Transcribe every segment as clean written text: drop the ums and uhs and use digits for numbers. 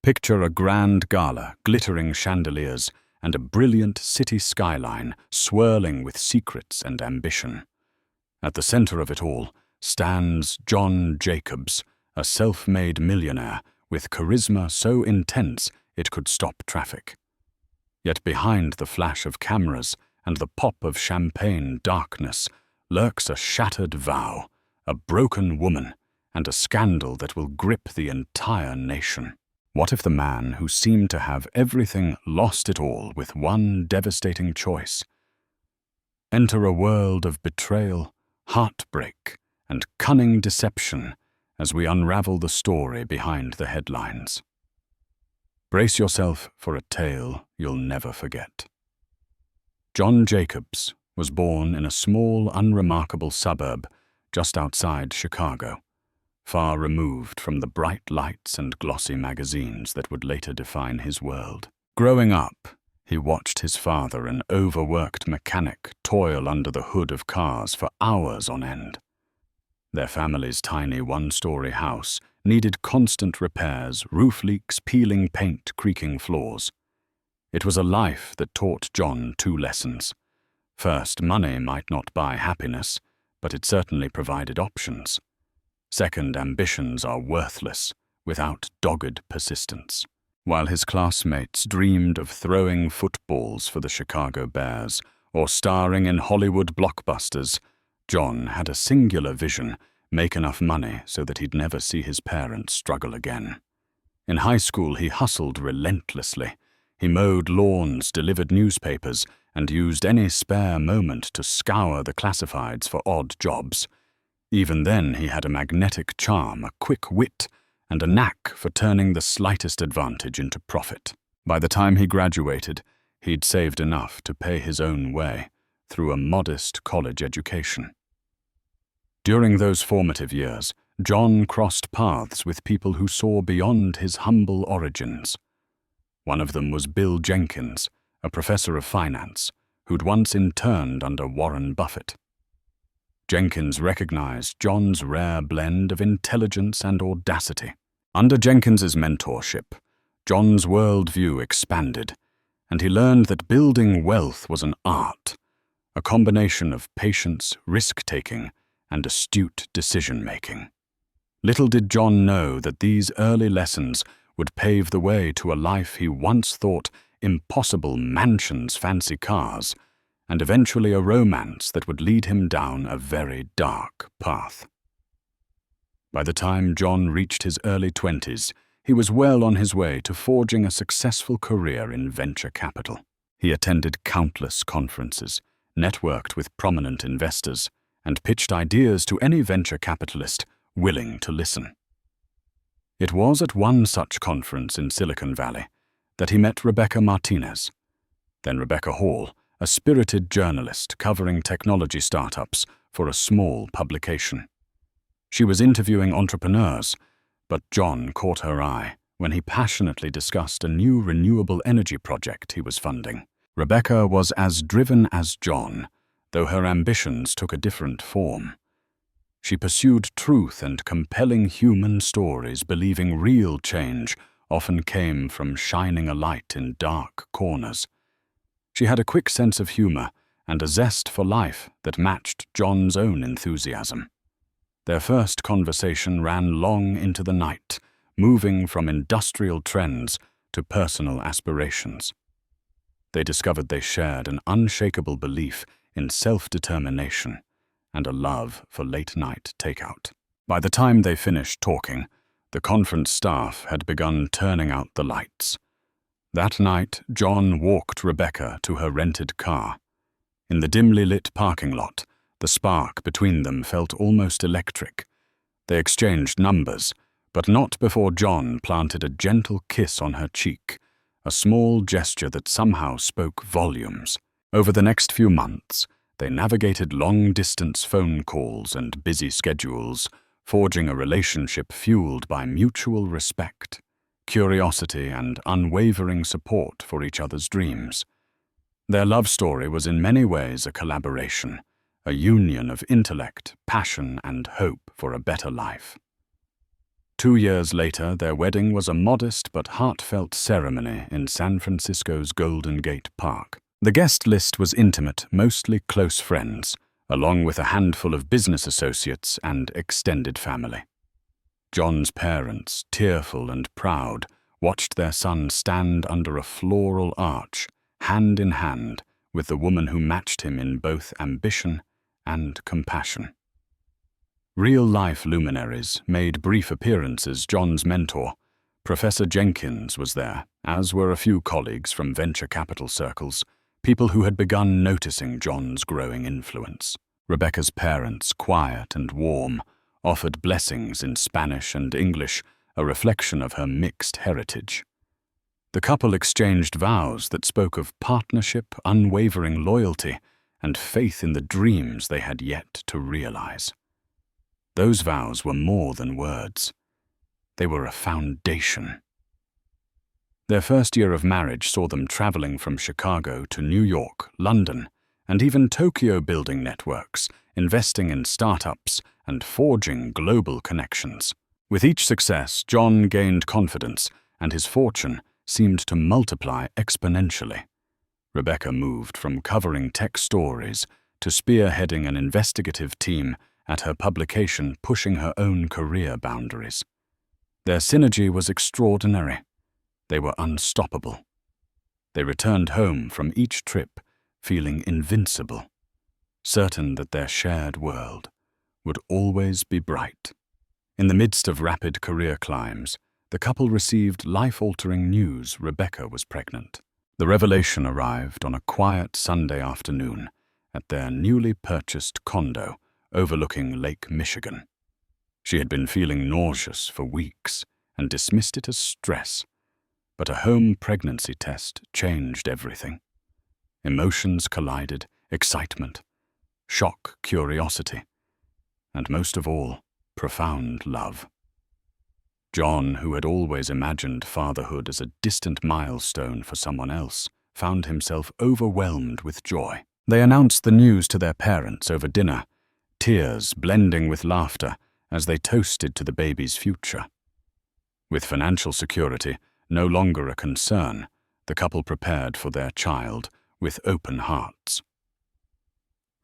Picture a grand gala, glittering chandeliers, and a brilliant city skyline swirling with secrets and ambition. At the center of it all stands John Jacobs, a self-made millionaire with charisma so intense it could stop traffic. Yet behind the flash of cameras and the pop of champagne darkness lurks a shattered vow, a broken woman, and a scandal that will grip the entire nation. What if the man who seemed to have everything lost it all with one devastating choice? Enter a world of betrayal, heartbreak, and cunning deception as we unravel the story behind the headlines. Brace yourself for a tale you'll never forget. John Jacobs was born in a small, unremarkable suburb just outside Chicago, far removed from the bright lights and glossy magazines that would later define his world. Growing up, he watched his father, an overworked mechanic, toil under the hood of cars for hours on end. Their family's tiny one-story house needed constant repairs, roof leaks, peeling paint, creaking floors. It was a life that taught John two lessons. First, money might not buy happiness, but it certainly provided options. Second, ambitions are worthless without dogged persistence. While his classmates dreamed of throwing footballs for the Chicago Bears or starring in Hollywood blockbusters, John had a singular vision: make enough money so that he'd never see his parents struggle again. In high school, he hustled relentlessly. He mowed lawns, delivered newspapers, and used any spare moment to scour the classifieds for odd jobs. Even then, he had a magnetic charm, a quick wit, and a knack for turning the slightest advantage into profit. By the time he graduated, he'd saved enough to pay his own way through a modest college education. During those formative years, John crossed paths with people who saw beyond his humble origins. One of them was Bill Jenkins, a professor of finance, who'd once interned under Warren Buffett. Jenkins recognized John's rare blend of intelligence and audacity. Under Jenkins's mentorship, John's worldview expanded, and he learned that building wealth was an art, a combination of patience, risk-taking, and astute decision-making. Little did John know that these early lessons would pave the way to a life he once thought impossible: mansions, fancy cars, and eventually a romance that would lead him down a very dark path. By the time John reached his early 20s, he was well on his way to forging a successful career in venture capital. He attended countless conferences, networked with prominent investors, and pitched ideas to any venture capitalist willing to listen. It was at one such conference in Silicon Valley that he met Rebecca Martinez, then Rebecca Hall, a spirited journalist covering technology startups for a small publication. She was interviewing entrepreneurs, but John caught her eye when he passionately discussed a new renewable energy project he was funding. Rebecca was as driven as John, though her ambitions took a different form. She pursued truth and compelling human stories, believing real change often came from shining a light in dark corners. She had a quick sense of humor and a zest for life that matched John's own enthusiasm. Their first conversation ran long into the night, moving from industrial trends to personal aspirations. They discovered they shared an unshakable belief in self-determination and a love for late-night takeout. By the time they finished talking, the conference staff had begun turning out the lights. That night, John walked Rebecca to her rented car. In the dimly lit parking lot, the spark between them felt almost electric. They exchanged numbers, but not before John planted a gentle kiss on her cheek, a small gesture that somehow spoke volumes. Over the next few months, they navigated long-distance phone calls and busy schedules, forging a relationship fueled by mutual respect, curiosity, and unwavering support for each other's dreams. Their love story was in many ways a collaboration, a union of intellect, passion, and hope for a better life. 2 years later, their wedding was a modest but heartfelt ceremony in San Francisco's Golden Gate Park. The guest list was intimate, mostly close friends, along with a handful of business associates and extended family. John's parents, tearful and proud, watched their son stand under a floral arch, hand in hand with the woman who matched him in both ambition and compassion. Real-life luminaries made brief appearances. John's mentor, Professor Jenkins, was there, as were a few colleagues from venture capital circles, people who had begun noticing John's growing influence. Rebecca's parents, quiet and warm, offered blessings in Spanish and English, a reflection of her mixed heritage. The couple exchanged vows that spoke of partnership, unwavering loyalty, and faith in the dreams they had yet to realize. Those vows were more than words. They were a foundation. Their first year of marriage saw them traveling from Chicago to New York, London, and even Tokyo, building networks, investing in startups, and forging global connections. With each success, John gained confidence, and his fortune seemed to multiply exponentially. Rebecca moved from covering tech stories to spearheading an investigative team at her publication, pushing her own career boundaries. Their synergy was extraordinary. They were unstoppable. They returned home from each trip feeling invincible, certain that their shared world would always be bright. In the midst of rapid career climbs, the couple received life-altering news: Rebecca was pregnant. The revelation arrived on a quiet Sunday afternoon at their newly purchased condo overlooking Lake Michigan. She had been feeling nauseous for weeks and dismissed it as stress, but a home pregnancy test changed everything. Emotions collided: excitement, shock, curiosity, and most of all, profound love. John, who had always imagined fatherhood as a distant milestone for someone else, found himself overwhelmed with joy. They announced the news to their parents over dinner, tears blending with laughter as they toasted to the baby's future. With financial security no longer a concern, the couple prepared for their child with open hearts.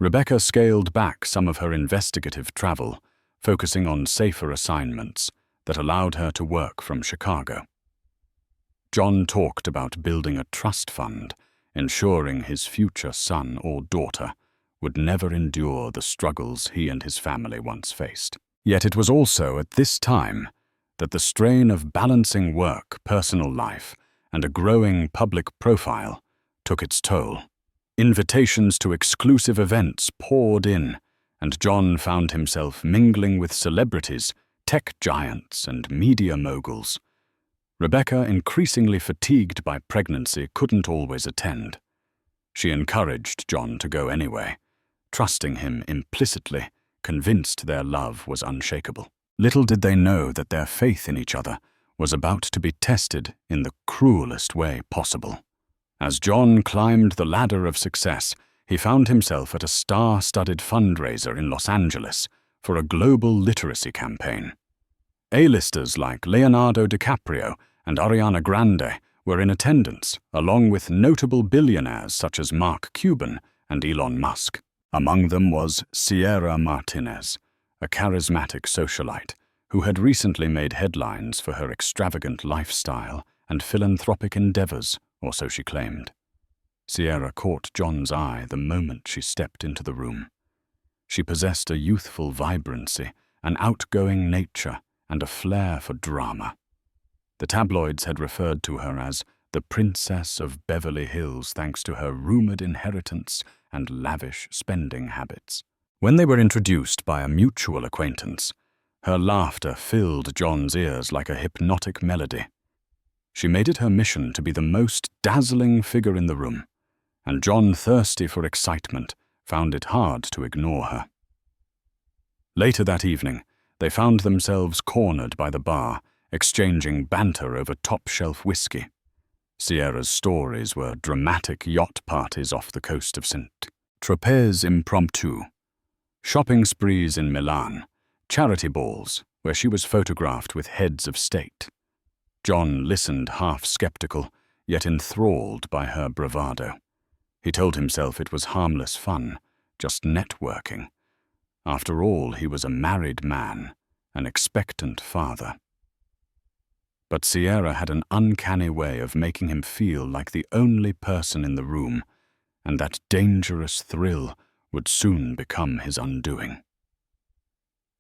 Rebecca scaled back some of her investigative travel, focusing on safer assignments that allowed her to work from Chicago. John talked about building a trust fund, ensuring his future son or daughter would never endure the struggles he and his family once faced. Yet it was also at this time that the strain of balancing work, personal life, and a growing public profile took its toll. Invitations to exclusive events poured in, and John found himself mingling with celebrities, tech giants, and media moguls. Rebecca, increasingly fatigued by pregnancy, couldn't always attend. She encouraged John to go anyway, trusting him implicitly, convinced their love was unshakable. Little did they know that their faith in each other was about to be tested in the cruelest way possible. As John climbed the ladder of success, he found himself at a star-studded fundraiser in Los Angeles for a global literacy campaign. A-listers like Leonardo DiCaprio and Ariana Grande were in attendance, along with notable billionaires such as Mark Cuban and Elon Musk. Among them was Sierra Martinez, a charismatic socialite who had recently made headlines for her extravagant lifestyle and philanthropic endeavors, or so she claimed. Sierra caught John's eye the moment she stepped into the room. She possessed a youthful vibrancy, an outgoing nature, and a flair for drama. The tabloids had referred to her as the Princess of Beverly Hills thanks to her rumored inheritance and lavish spending habits. When they were introduced by a mutual acquaintance, her laughter filled John's ears like a hypnotic melody. She made it her mission to be the most dazzling figure in the room, and John, thirsty for excitement, found it hard to ignore her. Later that evening, they found themselves cornered by the bar, exchanging banter over top-shelf whiskey. Sierra's stories were dramatic yacht parties off the coast of Saint-Tropez impromptu, shopping sprees in Milan, charity balls where she was photographed with heads of state. John listened half-skeptical, yet enthralled by her bravado. He told himself it was harmless fun, just networking. After all, he was a married man, an expectant father. But Sierra had an uncanny way of making him feel like the only person in the room, and that dangerous thrill would soon become his undoing.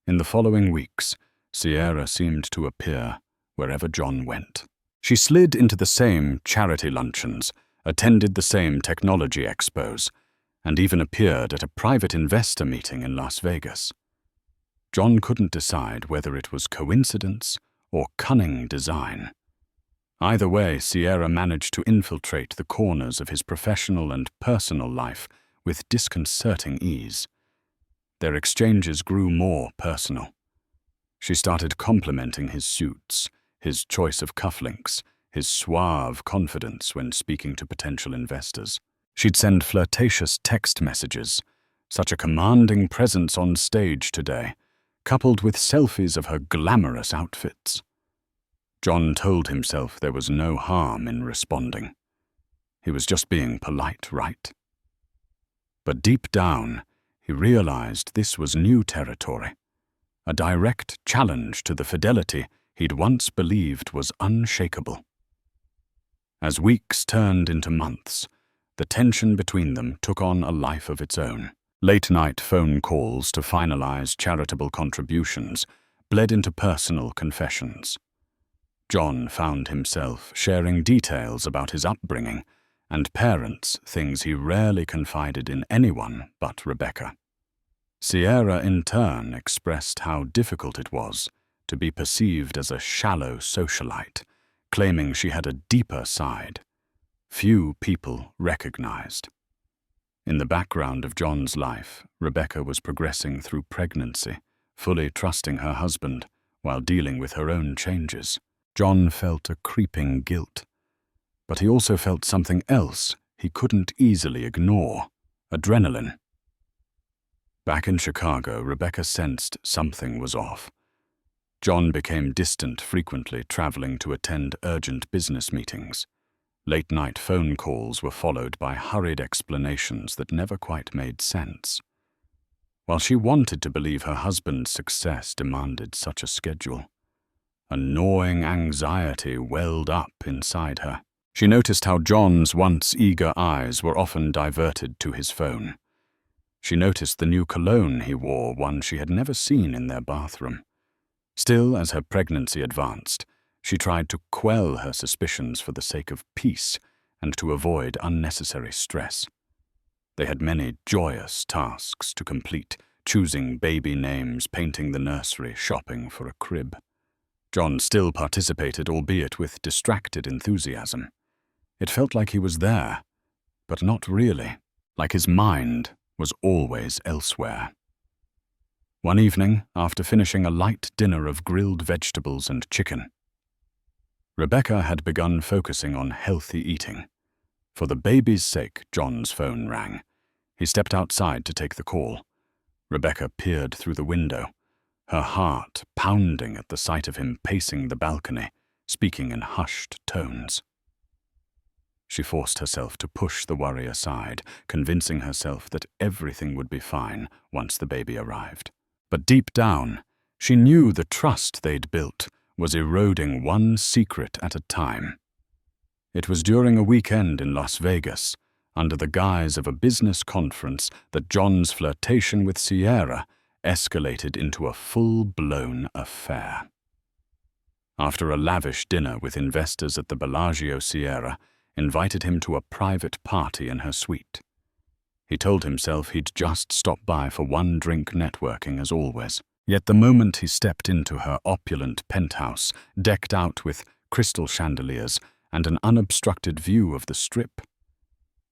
In the following weeks, Sierra seemed to appear wherever John went. She slid into the same charity luncheons, attended the same technology expos, and even appeared at a private investor meeting in Las Vegas. John couldn't decide whether it was coincidence or cunning design. Either way, Sierra managed to infiltrate the corners of his professional and personal life with disconcerting ease. Their exchanges grew more personal. She started complimenting his suits, his choice of cufflinks, his suave confidence when speaking to potential investors. She'd send flirtatious text messages, such a commanding presence on stage today, coupled with selfies of her glamorous outfits. John told himself there was no harm in responding. He was just being polite, right? But deep down, he realized this was new territory, a direct challenge to the fidelity he'd once believed was unshakable. As weeks turned into months, the tension between them took on a life of its own. Late-night phone calls to finalize charitable contributions bled into personal confessions. John found himself sharing details about his upbringing and parents, things he rarely confided in anyone but Rebecca. Sierra, in turn, expressed how difficult it was to be perceived as a shallow socialite, claiming she had a deeper side few people recognized. In the background of John's life, Rebecca was progressing through pregnancy, fully trusting her husband while dealing with her own changes. John felt a creeping guilt, but he also felt something else he couldn't easily ignore: adrenaline. Back in Chicago, Rebecca sensed something was off. John became distant, frequently traveling to attend urgent business meetings. Late-night phone calls were followed by hurried explanations that never quite made sense. While she wanted to believe her husband's success demanded such a schedule, a gnawing anxiety welled up inside her. She noticed how John's once eager eyes were often diverted to his phone. She noticed the new cologne he wore, one she had never seen in their bathroom. Still, as her pregnancy advanced, she tried to quell her suspicions for the sake of peace and to avoid unnecessary stress. They had many joyous tasks to complete, choosing baby names, painting the nursery, shopping for a crib. John still participated, albeit with distracted enthusiasm. It felt like he was there, but not really, like his mind was always elsewhere. One evening, after finishing a light dinner of grilled vegetables and chicken, Rebecca had begun focusing on healthy eating. For the baby's sake, John's phone rang. He stepped outside to take the call. Rebecca peered through the window, her heart pounding at the sight of him pacing the balcony, speaking in hushed tones. She forced herself to push the worry aside, convincing herself that everything would be fine once the baby arrived. But deep down, she knew the trust they'd built was eroding one secret at a time. It was during a weekend in Las Vegas, under the guise of a business conference, that John's flirtation with Sierra escalated into a full-blown affair. After a lavish dinner with investors at the Bellagio, Sierra invited him to a private party in her suite. He told himself he'd just stop by for one drink, networking as always. Yet the moment he stepped into her opulent penthouse, decked out with crystal chandeliers and an unobstructed view of the Strip,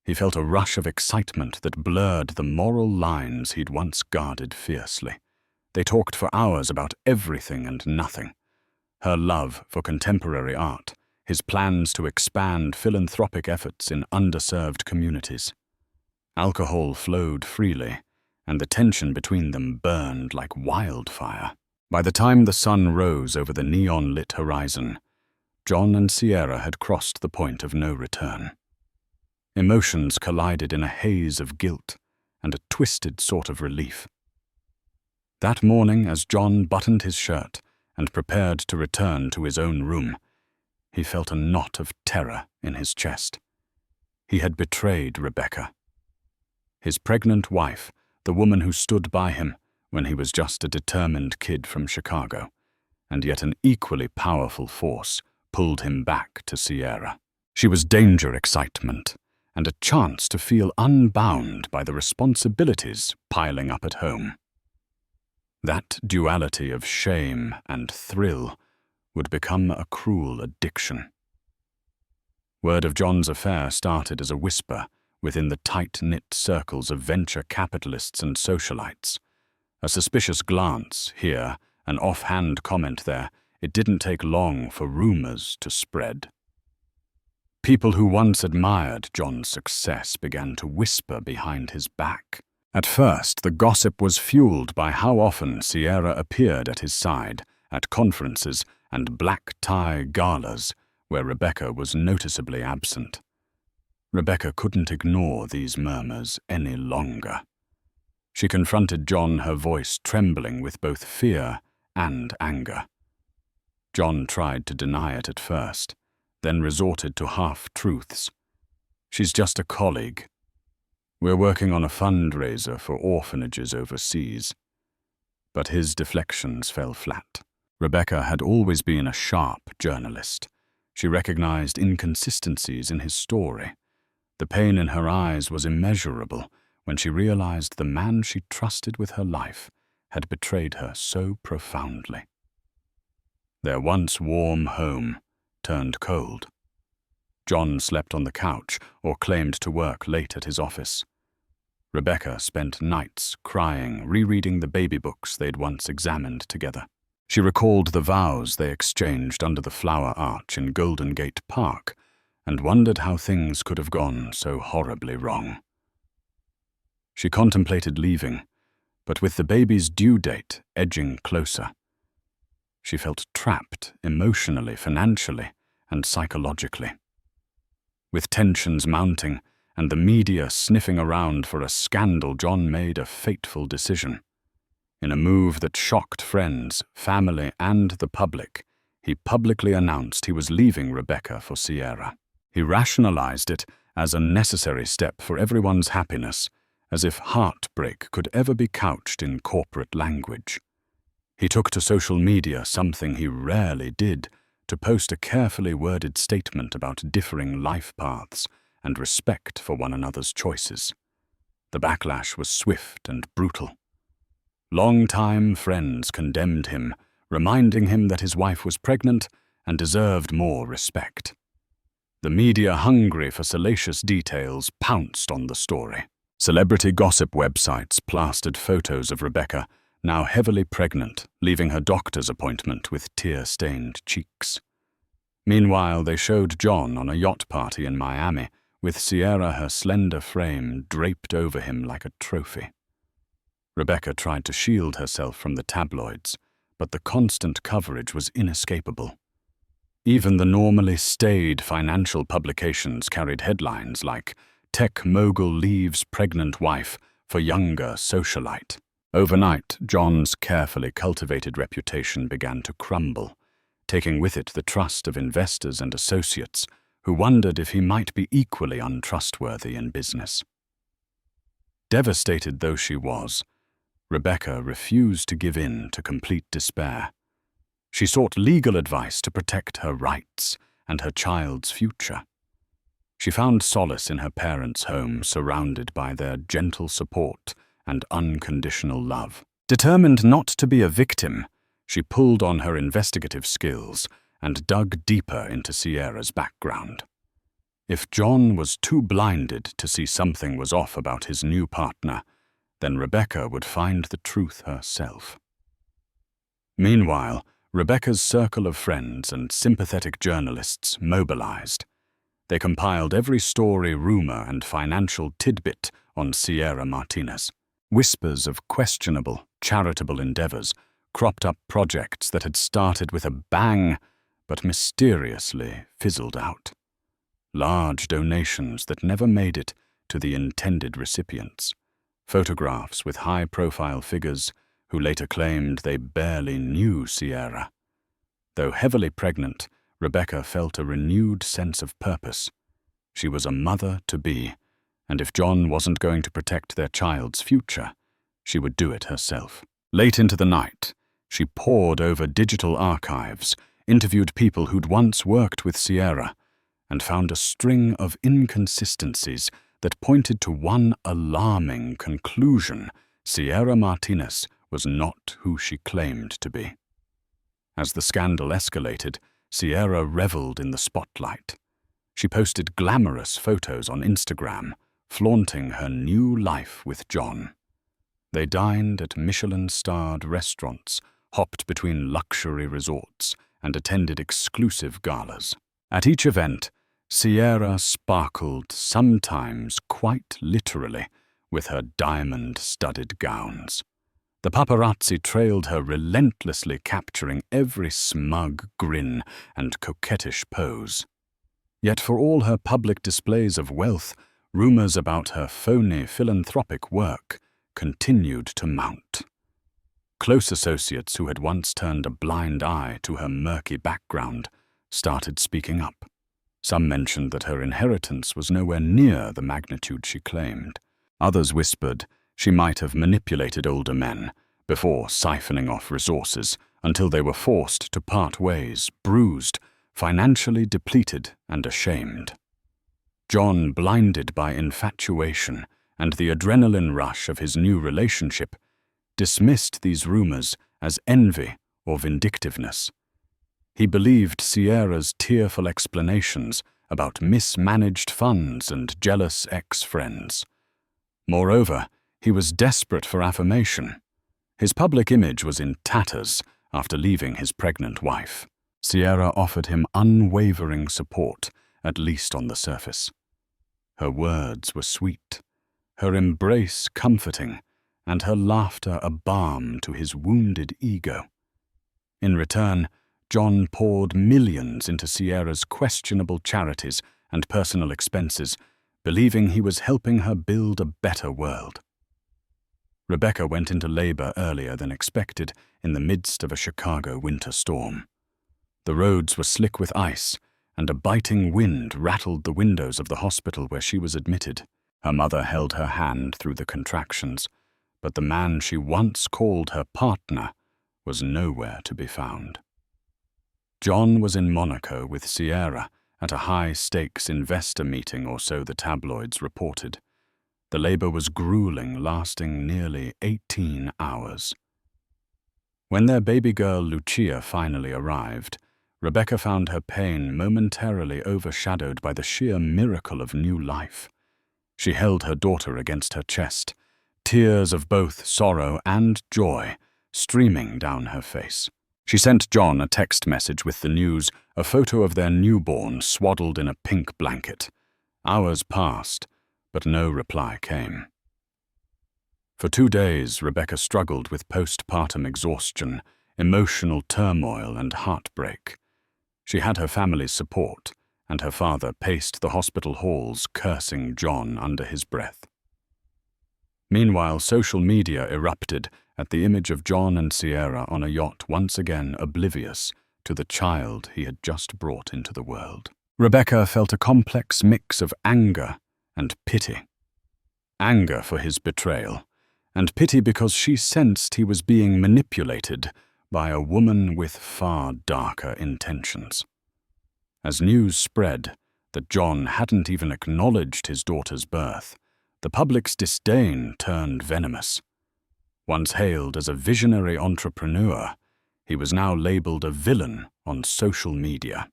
he felt a rush of excitement that blurred the moral lines he'd once guarded fiercely. They talked for hours about everything and nothing: her love for contemporary art, his plans to expand philanthropic efforts in underserved communities. Alcohol flowed freely, and the tension between them burned like wildfire. By the time the sun rose over the neon-lit horizon, John and Sierra had crossed the point of no return. Emotions collided in a haze of guilt and a twisted sort of relief. That morning, as John buttoned his shirt and prepared to return to his own room, he felt a knot of terror in his chest. He had betrayed Rebecca. His pregnant wife, the woman who stood by him when he was just a determined kid from Chicago, and yet an equally powerful force pulled him back to Sierra. She was danger excitement, and a chance to feel unbound by the responsibilities piling up at home. That duality of shame and thrill would become a cruel addiction. Word of John's affair started as a whisper within the tight-knit circles of venture capitalists and socialites. A suspicious glance here, an offhand comment there. It didn't take long for rumors to spread. People who once admired John's success began to whisper behind his back. At first, the gossip was fueled by how often Sierra appeared at his side at conferences and black-tie galas where Rebecca was noticeably absent. Rebecca couldn't ignore these murmurs any longer. She confronted John, her voice trembling with both fear and anger. John tried to deny it at first, then resorted to half-truths. "She's just a colleague. We're working on a fundraiser for orphanages overseas." But his deflections fell flat. Rebecca had always been a sharp journalist. She recognized inconsistencies in his story. The pain in her eyes was immeasurable when she realized the man she trusted with her life had betrayed her so profoundly. Their once warm home turned cold. John slept on the couch or claimed to work late at his office. Rebecca spent nights crying, rereading the baby books they'd once examined together. She recalled the vows they exchanged under the flower arch in Golden Gate Park and wondered how things could have gone so horribly wrong. She contemplated leaving, but with the baby's due date edging closer, she felt trapped emotionally, financially, and psychologically. With tensions mounting and the media sniffing around for a scandal, John made a fateful decision. In a move that shocked friends, family, and the public, he publicly announced he was leaving Rebecca for Sierra. He rationalized it as a necessary step for everyone's happiness, as if heartbreak could ever be couched in corporate language. He took to social media, something he rarely did, to post a carefully worded statement about differing life paths and respect for one another's choices. The backlash was swift and brutal. Long-time friends condemned him, reminding him that his wife was pregnant and deserved more respect. The media, hungry for salacious details, pounced on the story. Celebrity gossip websites plastered photos of Rebecca, now heavily pregnant, leaving her doctor's appointment with tear-stained cheeks. Meanwhile, they showed John on a yacht party in Miami, with Sierra, her slender frame, draped over him like a trophy. Rebecca tried to shield herself from the tabloids, but the constant coverage was inescapable. Even the normally staid financial publications carried headlines like "Tech Mogul Leaves Pregnant Wife for Younger Socialite." Overnight, John's carefully cultivated reputation began to crumble, taking with it the trust of investors and associates who wondered if he might be equally untrustworthy in business. Devastated though she was, Rebecca refused to give in to complete despair. She sought legal advice to protect her rights and her child's future. She found solace in her parents' home, surrounded by their gentle support and unconditional love. Determined not to be a victim, she pulled on her investigative skills and dug deeper into Sierra's background. If John was too blinded to see something was off about his new partner, then Rebecca would find the truth herself. Meanwhile, Rebecca's circle of friends and sympathetic journalists mobilized. They compiled every story, rumor, and financial tidbit on Sierra Martinez. Whispers of questionable, charitable endeavors cropped-up projects that had started with a bang but mysteriously fizzled out. Large donations that never made it to the intended recipients. Photographs with high-profile figures who later claimed they barely knew Sierra. Though heavily pregnant, Rebecca felt a renewed sense of purpose. She was a mother-to-be, and if John wasn't going to protect their child's future, she would do it herself. Late into the night, she pored over digital archives, interviewed people who'd once worked with Sierra, and found a string of inconsistencies that pointed to one alarming conclusion: Sierra Martinez was not who she claimed to be. As the scandal escalated, Sierra reveled in the spotlight. She posted glamorous photos on Instagram, flaunting her new life with John. They dined at Michelin-starred restaurants, hopped between luxury resorts, and attended exclusive galas. At each event, Sierra sparkled, sometimes quite literally, with her diamond-studded gowns. The paparazzi trailed her relentlessly, capturing every smug grin and coquettish pose. Yet for all her public displays of wealth, rumors about her phony philanthropic work continued to mount. Close associates who had once turned a blind eye to her murky background started speaking up. Some mentioned that her inheritance was nowhere near the magnitude she claimed. Others whispered she might have manipulated older men before siphoning off resources until they were forced to part ways, bruised, financially depleted and ashamed. John, blinded by infatuation and the adrenaline rush of his new relationship, dismissed these rumors as envy or vindictiveness. He believed Sierra's tearful explanations about mismanaged funds and jealous ex-friends. Moreover, he was desperate for affirmation. His public image was in tatters after leaving his pregnant wife. Sierra offered him unwavering support, at least on the surface. Her words were sweet, her embrace comforting, and her laughter a balm to his wounded ego. In return, John poured millions into Sierra's questionable charities and personal expenses, believing he was helping her build a better world. Rebecca went into labor earlier than expected in the midst of a Chicago winter storm. The roads were slick with ice, and a biting wind rattled the windows of the hospital where she was admitted. Her mother held her hand through the contractions, but the man she once called her partner was nowhere to be found. John was in Monaco with Sierra at a high-stakes investor meeting, or so the tabloids reported. The labor was grueling, lasting nearly 18 hours. When their baby girl Lucia finally arrived, Rebecca found her pain momentarily overshadowed by the sheer miracle of new life. She held her daughter against her chest, tears of both sorrow and joy streaming down her face. She sent John a text message with the news, a photo of their newborn swaddled in a pink blanket. Hours passed, but no reply came. For 2 days, Rebecca struggled with postpartum exhaustion, emotional turmoil, and heartbreak. She had her family's support, and her father paced the hospital halls, cursing John under his breath. Meanwhile, social media erupted at the image of John and Sierra on a yacht, once again oblivious to the child he had just brought into the world. Rebecca felt a complex mix of anger and pity. Anger for his betrayal, and pity because she sensed he was being manipulated by a woman with far darker intentions. As news spread that John hadn't even acknowledged his daughter's birth, the public's disdain turned venomous. Once hailed as a visionary entrepreneur, he was now labeled a villain on social media.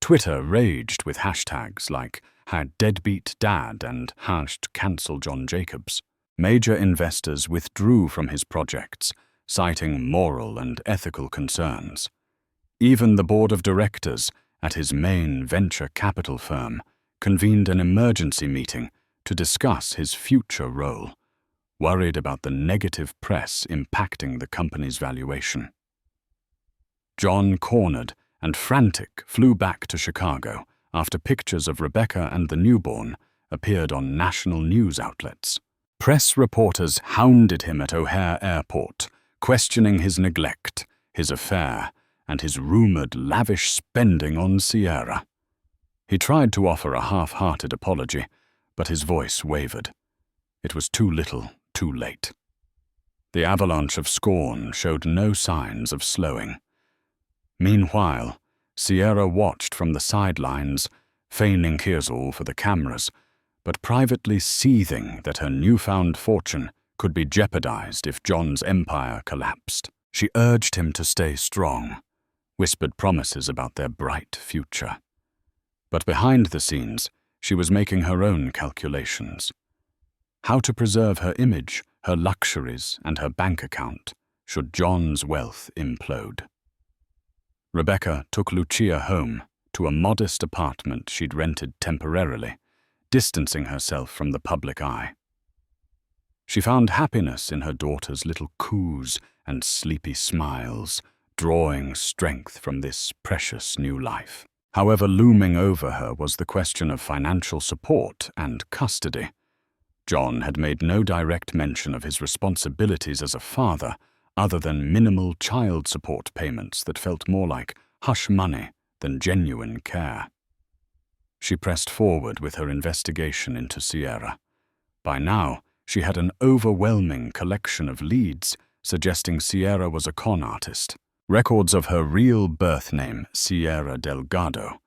Twitter raged with hashtags like #deadbeatdad and #canceljohnjacobs. Major investors withdrew from his projects, citing moral and ethical concerns. Even the board of directors at his main venture capital firm convened an emergency meeting to discuss his future role. worried about the negative press impacting the company's valuation. John, cornered and frantic, flew back to Chicago after pictures of Rebecca and the newborn appeared on national news outlets. Press reporters hounded him at O'Hare Airport, questioning his neglect, his affair, and his rumored lavish spending on Sierra. He tried to offer a half-hearted apology, but his voice wavered. It was too little, too late. The avalanche of scorn showed no signs of slowing. Meanwhile, Sierra watched from the sidelines, feigning tears for the cameras, but privately seething that her newfound fortune could be jeopardized if John's empire collapsed. She urged him to stay strong, whispered promises about their bright future. But behind the scenes, she was making her own calculations. How to preserve her image, her luxuries, and her bank account should John's wealth implode. Rebecca took Lucia home to a modest apartment she'd rented temporarily, distancing herself from the public eye. She found happiness in her daughter's little coos and sleepy smiles, drawing strength from this precious new life. However, looming over her was the question of financial support and custody. John had made no direct mention of his responsibilities as a father, other than minimal child support payments that felt more like hush money than genuine care. She pressed forward with her investigation into Sierra. By now, she had an overwhelming collection of leads suggesting Sierra was a con artist. Records of her real birth name, Sierra Delgado,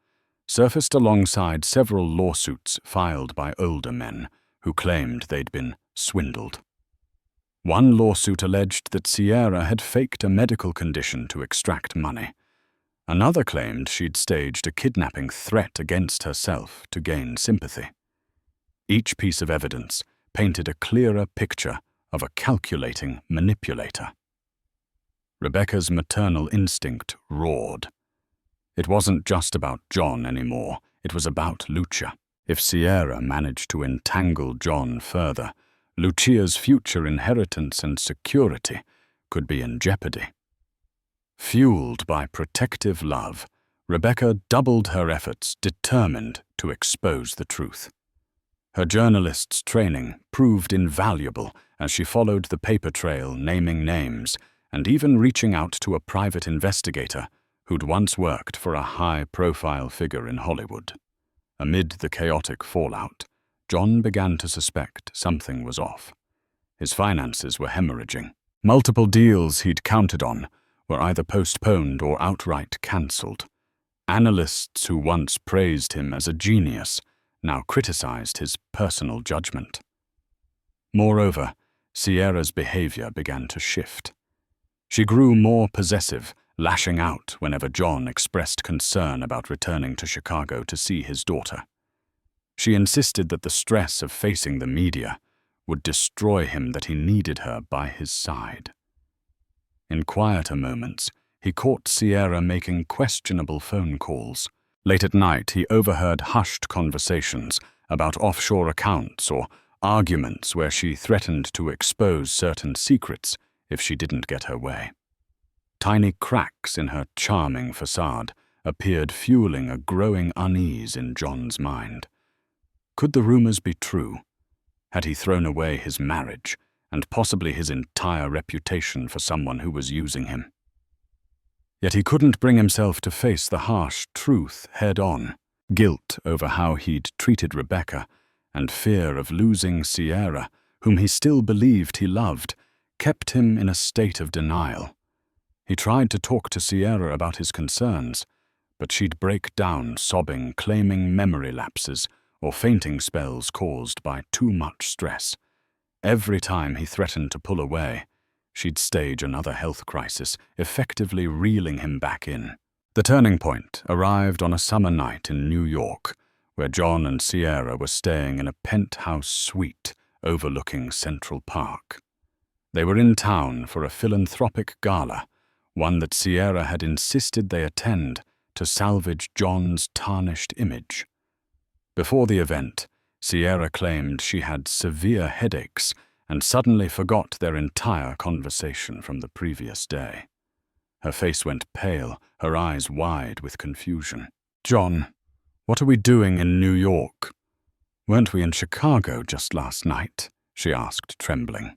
surfaced alongside several lawsuits filed by older men who claimed they'd been swindled. One lawsuit alleged that Sierra had faked a medical condition to extract money. Another claimed she'd staged a kidnapping threat against herself to gain sympathy. Each piece of evidence painted a clearer picture of a calculating manipulator. Rebecca's maternal instinct roared. It wasn't just about John anymore, it was about Lucia. If Sierra managed to entangle John further, Lucia's future inheritance and security could be in jeopardy. Fueled by protective love, Rebecca doubled her efforts, determined to expose the truth. Her journalist's training proved invaluable as she followed the paper trail, naming names, and even reaching out to a private investigator who'd once worked for a high-profile figure in Hollywood. Amid the chaotic fallout, John began to suspect something was off. His finances were hemorrhaging. Multiple deals he'd counted on were either postponed or outright cancelled. Analysts who once praised him as a genius now criticized his personal judgment. Moreover, Sierra's behavior began to shift. She grew more possessive, lashing out whenever John expressed concern about returning to Chicago to see his daughter. She insisted that the stress of facing the media would destroy him, that he needed her by his side. In quieter moments, he caught Sierra making questionable phone calls. Late at night, he overheard hushed conversations about offshore accounts or arguments where she threatened to expose certain secrets if she didn't get her way. Tiny cracks in her charming facade appeared, fueling a growing unease in John's mind. Could the rumors be true? Had he thrown away his marriage and possibly his entire reputation for someone who was using him? Yet he couldn't bring himself to face the harsh truth head-on. Guilt over how he'd treated Rebecca and fear of losing Sierra, whom he still believed he loved, kept him in a state of denial. He tried to talk to Sierra about his concerns, but she'd break down sobbing, claiming memory lapses or fainting spells caused by too much stress. Every time he threatened to pull away, she'd stage another health crisis, effectively reeling him back in. The turning point arrived on a summer night in New York, where John and Sierra were staying in a penthouse suite overlooking Central Park. They were in town for a philanthropic gala, one that Sierra had insisted they attend to salvage John's tarnished image. Before the event, Sierra claimed she had severe headaches and suddenly forgot their entire conversation from the previous day. Her face went pale, her eyes wide with confusion. "John, what are we doing in New York? Weren't we in Chicago just last night?" she asked, trembling.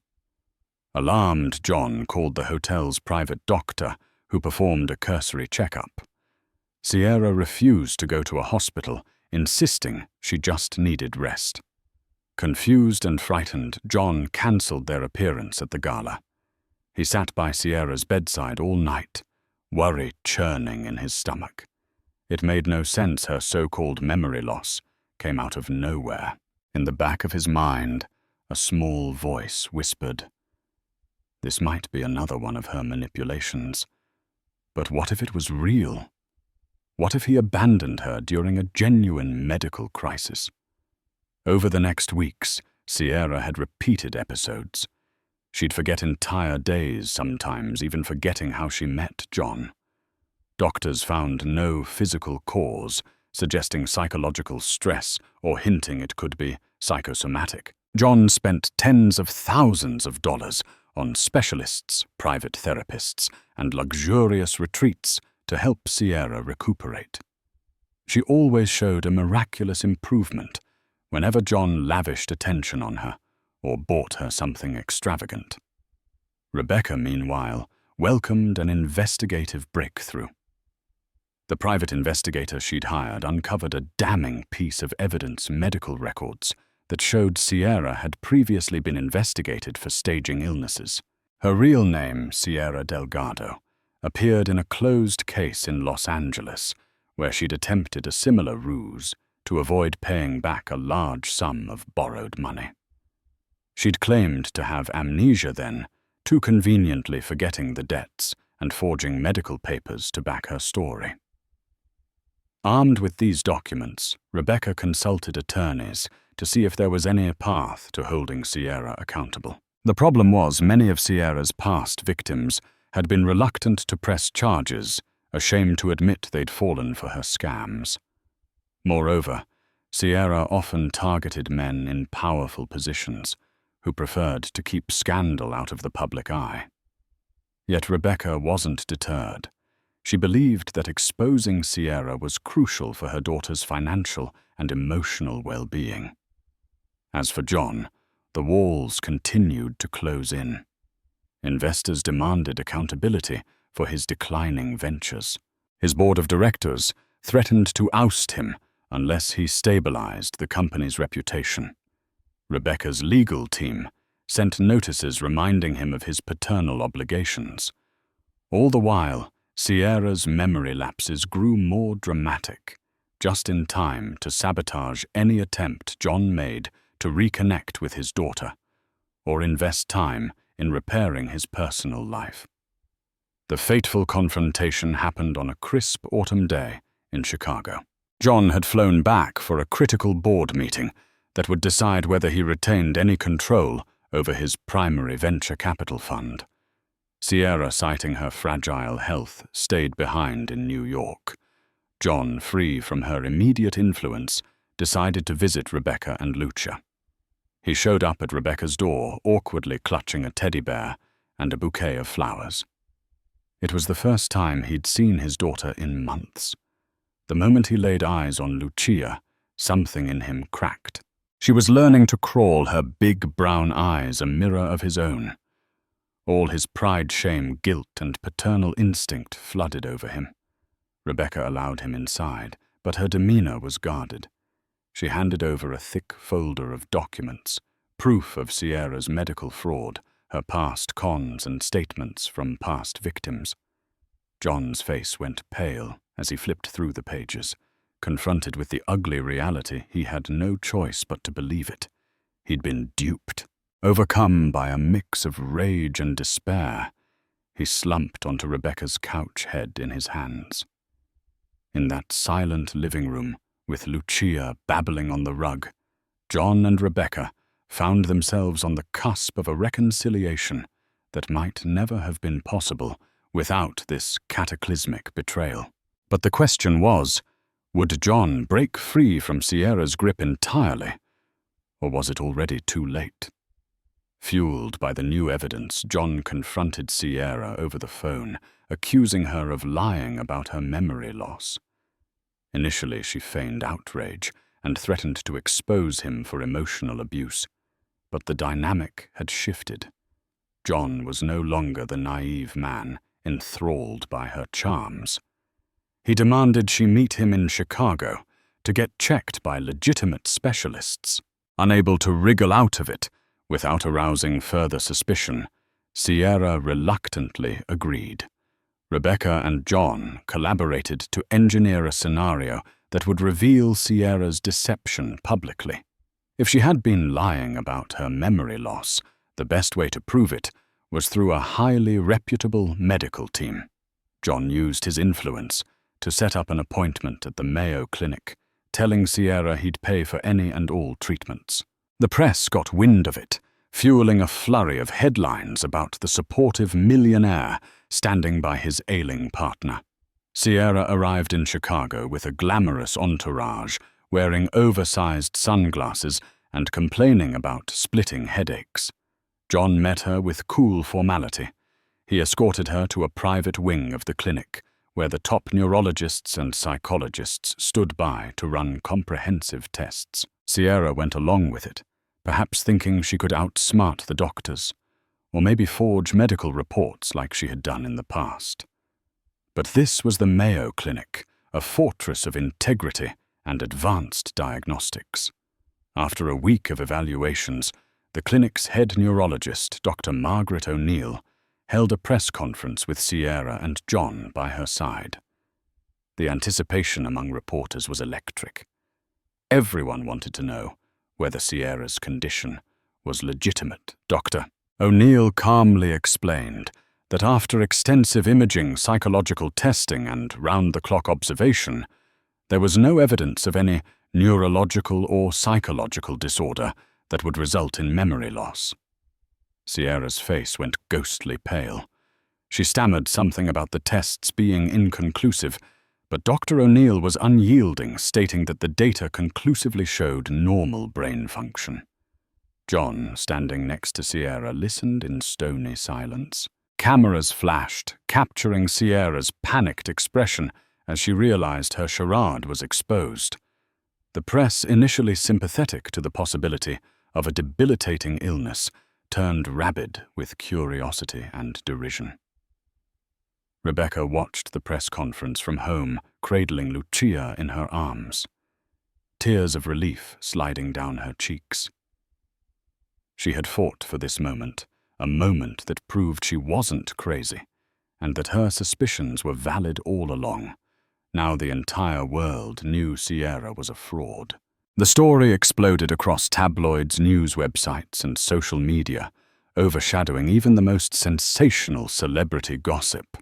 Alarmed, John called the hotel's private doctor, who performed a cursory checkup. Sierra refused to go to a hospital, insisting she just needed rest. Confused and frightened, John cancelled their appearance at the gala. He sat by Sierra's bedside all night, worry churning in his stomach. It made no sense her so-called memory loss came out of nowhere. In the back of his mind, a small voice whispered, "This might be another one of her manipulations. But what if it was real? What if he abandoned her during a genuine medical crisis?" Over the next weeks, Sierra had repeated episodes. She'd forget entire days, sometimes even forgetting how she met John. Doctors found no physical cause, suggesting psychological stress or hinting it could be psychosomatic. John spent tens of thousands of dollars on specialists, private therapists, and luxurious retreats to help Sierra recuperate. She always showed a miraculous improvement whenever John lavished attention on her or bought her something extravagant. Rebecca, meanwhile, welcomed an investigative breakthrough. The private investigator she'd hired uncovered a damning piece of evidence, medical records, that showed Sierra had previously been investigated for staging illnesses. Her real name, Sierra Delgado, appeared in a closed case in Los Angeles, where she'd attempted a similar ruse to avoid paying back a large sum of borrowed money. She'd claimed to have amnesia then, too conveniently forgetting the debts and forging medical papers to back her story. Armed with these documents, Rebecca consulted attorneys to see if there was any path to holding Sierra accountable. The problem was many of Sierra's past victims had been reluctant to press charges, ashamed to admit they'd fallen for her scams. Moreover, Sierra often targeted men in powerful positions who preferred to keep scandal out of the public eye. Yet Rebecca wasn't deterred. She believed that exposing Sierra was crucial for her daughter's financial and emotional well-being. As for John, the walls continued to close in. Investors demanded accountability for his declining ventures. His board of directors threatened to oust him unless he stabilized the company's reputation. Rebecca's legal team sent notices reminding him of his paternal obligations. All the while, Sierra's memory lapses grew more dramatic, just in time to sabotage any attempt John made to reconnect with his daughter or invest time in repairing his personal life. The fateful confrontation happened on a crisp autumn day in Chicago. John had flown back for a critical board meeting that would decide whether he retained any control over his primary venture capital fund. Sierra, citing her fragile health, stayed behind in New York. John, free from her immediate influence, decided to visit Rebecca and Lucia. He showed up at Rebecca's door, awkwardly clutching a teddy bear and a bouquet of flowers. It was the first time he'd seen his daughter in months. The moment he laid eyes on Lucia, something in him cracked. She was learning to crawl, her big brown eyes a mirror of his own. All his pride, shame, guilt, and paternal instinct flooded over him. Rebecca allowed him inside, but her demeanor was guarded. She handed over a thick folder of documents, proof of Sierra's medical fraud, her past cons and statements from past victims. John's face went pale as he flipped through the pages. Confronted with the ugly reality, he had no choice but to believe it. He'd been duped. Overcome by a mix of rage and despair, he slumped onto Rebecca's couch, head in his hands. In that silent living room, with Lucia babbling on the rug, John and Rebecca found themselves on the cusp of a reconciliation that might never have been possible without this cataclysmic betrayal. But the question was, would John break free from Sierra's grip entirely, or was it already too late? Fueled by the new evidence, John confronted Sierra over the phone, accusing her of lying about her memory loss. Initially, she feigned outrage and threatened to expose him for emotional abuse, but the dynamic had shifted. John was no longer the naive man, enthralled by her charms. He demanded she meet him in Chicago to get checked by legitimate specialists. Unable to wriggle out of it without arousing further suspicion, Sierra reluctantly agreed. Rebecca and John collaborated to engineer a scenario that would reveal Sierra's deception publicly. If she had been lying about her memory loss, the best way to prove it was through a highly reputable medical team. John used his influence to set up an appointment at the Mayo Clinic, telling Sierra he'd pay for any and all treatments. The press got wind of it, fueling a flurry of headlines about the supportive millionaire standing by his ailing partner. Sierra arrived in Chicago with a glamorous entourage, wearing oversized sunglasses and complaining about splitting headaches. John met her with cool formality. He escorted her to a private wing of the clinic, where the top neurologists and psychologists stood by to run comprehensive tests. Sierra went along with it, perhaps thinking she could outsmart the doctors, or maybe forge medical reports like she had done in the past. But this was the Mayo Clinic, a fortress of integrity and advanced diagnostics. After a week of evaluations, the clinic's head neurologist, Dr. Margaret O'Neill, held a press conference with Sierra and John by her side. The anticipation among reporters was electric. Everyone wanted to know whether Sierra's condition was legitimate. Dr. O'Neill calmly explained that after extensive imaging, psychological testing, and round-the-clock observation, there was no evidence of any neurological or psychological disorder that would result in memory loss. Sierra's face went ghostly pale. She stammered something about the tests being inconclusive, but Dr. O'Neill was unyielding, stating that the data conclusively showed normal brain function. John, standing next to Sierra, listened in stony silence. Cameras flashed, capturing Sierra's panicked expression as she realized her charade was exposed. The press, initially sympathetic to the possibility of a debilitating illness, turned rabid with curiosity and derision. Rebecca watched the press conference from home, cradling Lucia in her arms, tears of relief sliding down her cheeks. She had fought for this moment, a moment that proved she wasn't crazy, and that her suspicions were valid all along. Now the entire world knew Sierra was a fraud. The story exploded across tabloids, news websites, and social media, overshadowing even the most sensational celebrity gossip.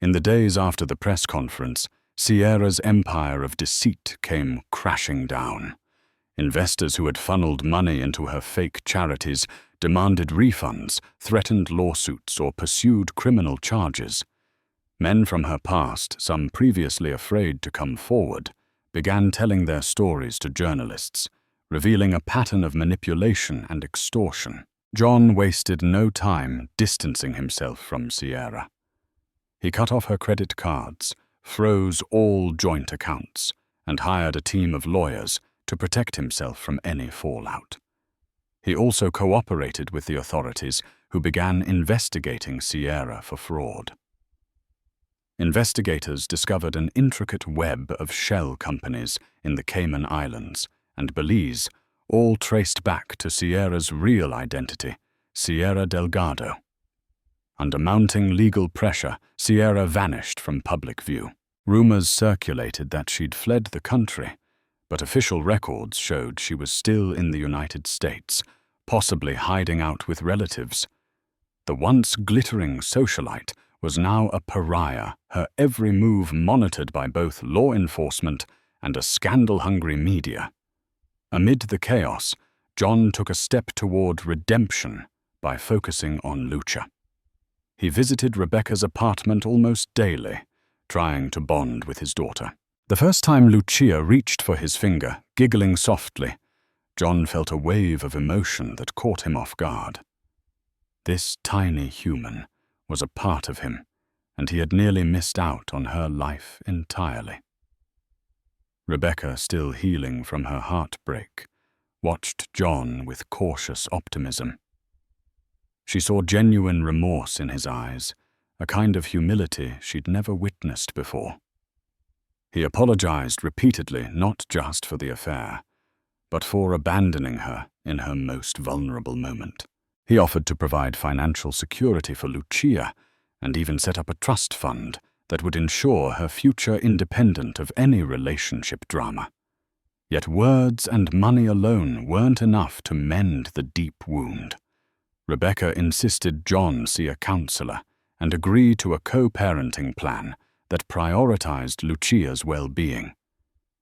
In the days after the press conference, Sierra's empire of deceit came crashing down. Investors who had funneled money into her fake charities demanded refunds, threatened lawsuits, or pursued criminal charges. Men from her past, some previously afraid to come forward, began telling their stories to journalists, revealing a pattern of manipulation and extortion. John wasted no time distancing himself from Sierra. He cut off her credit cards, froze all joint accounts, and hired a team of lawyers to protect himself from any fallout. He also cooperated with the authorities, who began investigating Sierra for fraud. Investigators discovered an intricate web of shell companies in the Cayman Islands and Belize, all traced back to Sierra's real identity, Sierra Delgado. Under mounting legal pressure, Sierra vanished from public view. Rumors circulated that she'd fled the country, but official records showed she was still in the United States, possibly hiding out with relatives. The once glittering socialite was now a pariah, her every move monitored by both law enforcement and a scandal-hungry media. Amid the chaos, John took a step toward redemption by focusing on Lucia. He visited Rebecca's apartment almost daily, trying to bond with his daughter. The first time Lucia reached for his finger, giggling softly, John felt a wave of emotion that caught him off guard. This tiny human was a part of him, and he had nearly missed out on her life entirely. Rebecca, still healing from her heartbreak, watched John with cautious optimism. She saw genuine remorse in his eyes, a kind of humility she'd never witnessed before. He apologized repeatedly, not just for the affair, but for abandoning her in her most vulnerable moment. He offered to provide financial security for Lucia and even set up a trust fund that would ensure her future independent of any relationship drama. Yet words and money alone weren't enough to mend the deep wound. Rebecca insisted John see a counselor and agree to a co-parenting plan that prioritized Lucia's well-being.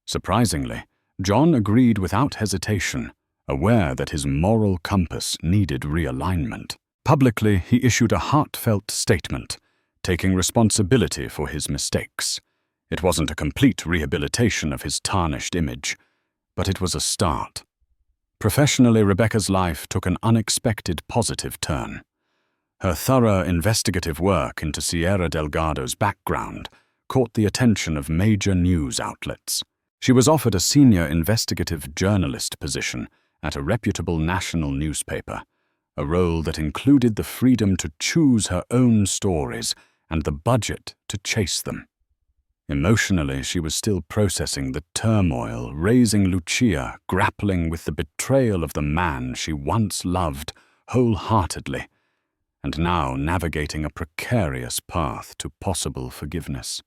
Surprisingly, John agreed without hesitation, aware that his moral compass needed realignment. Publicly, he issued a heartfelt statement, taking responsibility for his mistakes. It wasn't a complete rehabilitation of his tarnished image, but it was a start. Professionally, Rebecca's life took an unexpected positive turn. Her thorough investigative work into Sierra Delgado's background caught the attention of major news outlets. She was offered a senior investigative journalist position at a reputable national newspaper, a role that included the freedom to choose her own stories and the budget to chase them. Emotionally, she was still processing the turmoil, raising Lucia, grappling with the betrayal of the man she once loved wholeheartedly, and now navigating a precarious path to possible forgiveness.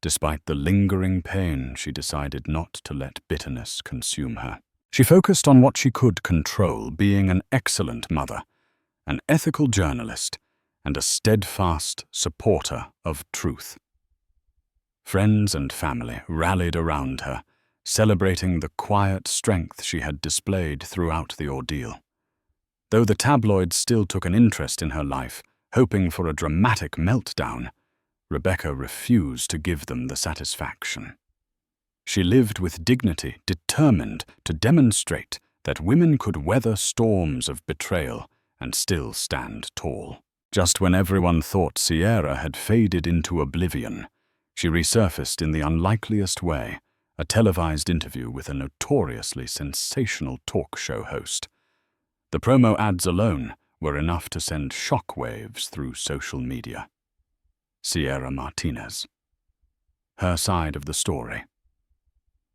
Despite the lingering pain, she decided not to let bitterness consume her. She focused on what she could control, being an excellent mother, an ethical journalist, and a steadfast supporter of truth. Friends and family rallied around her, celebrating the quiet strength she had displayed throughout the ordeal. Though the tabloids still took an interest in her life, hoping for a dramatic meltdown, Rebecca refused to give them the satisfaction. She lived with dignity, determined to demonstrate that women could weather storms of betrayal and still stand tall. Just when everyone thought Sierra had faded into oblivion, she resurfaced in the unlikeliest way, a televised interview with a notoriously sensational talk show host. The promo ads alone were enough to send shockwaves through social media. Sierra Martinez. Her side of the story.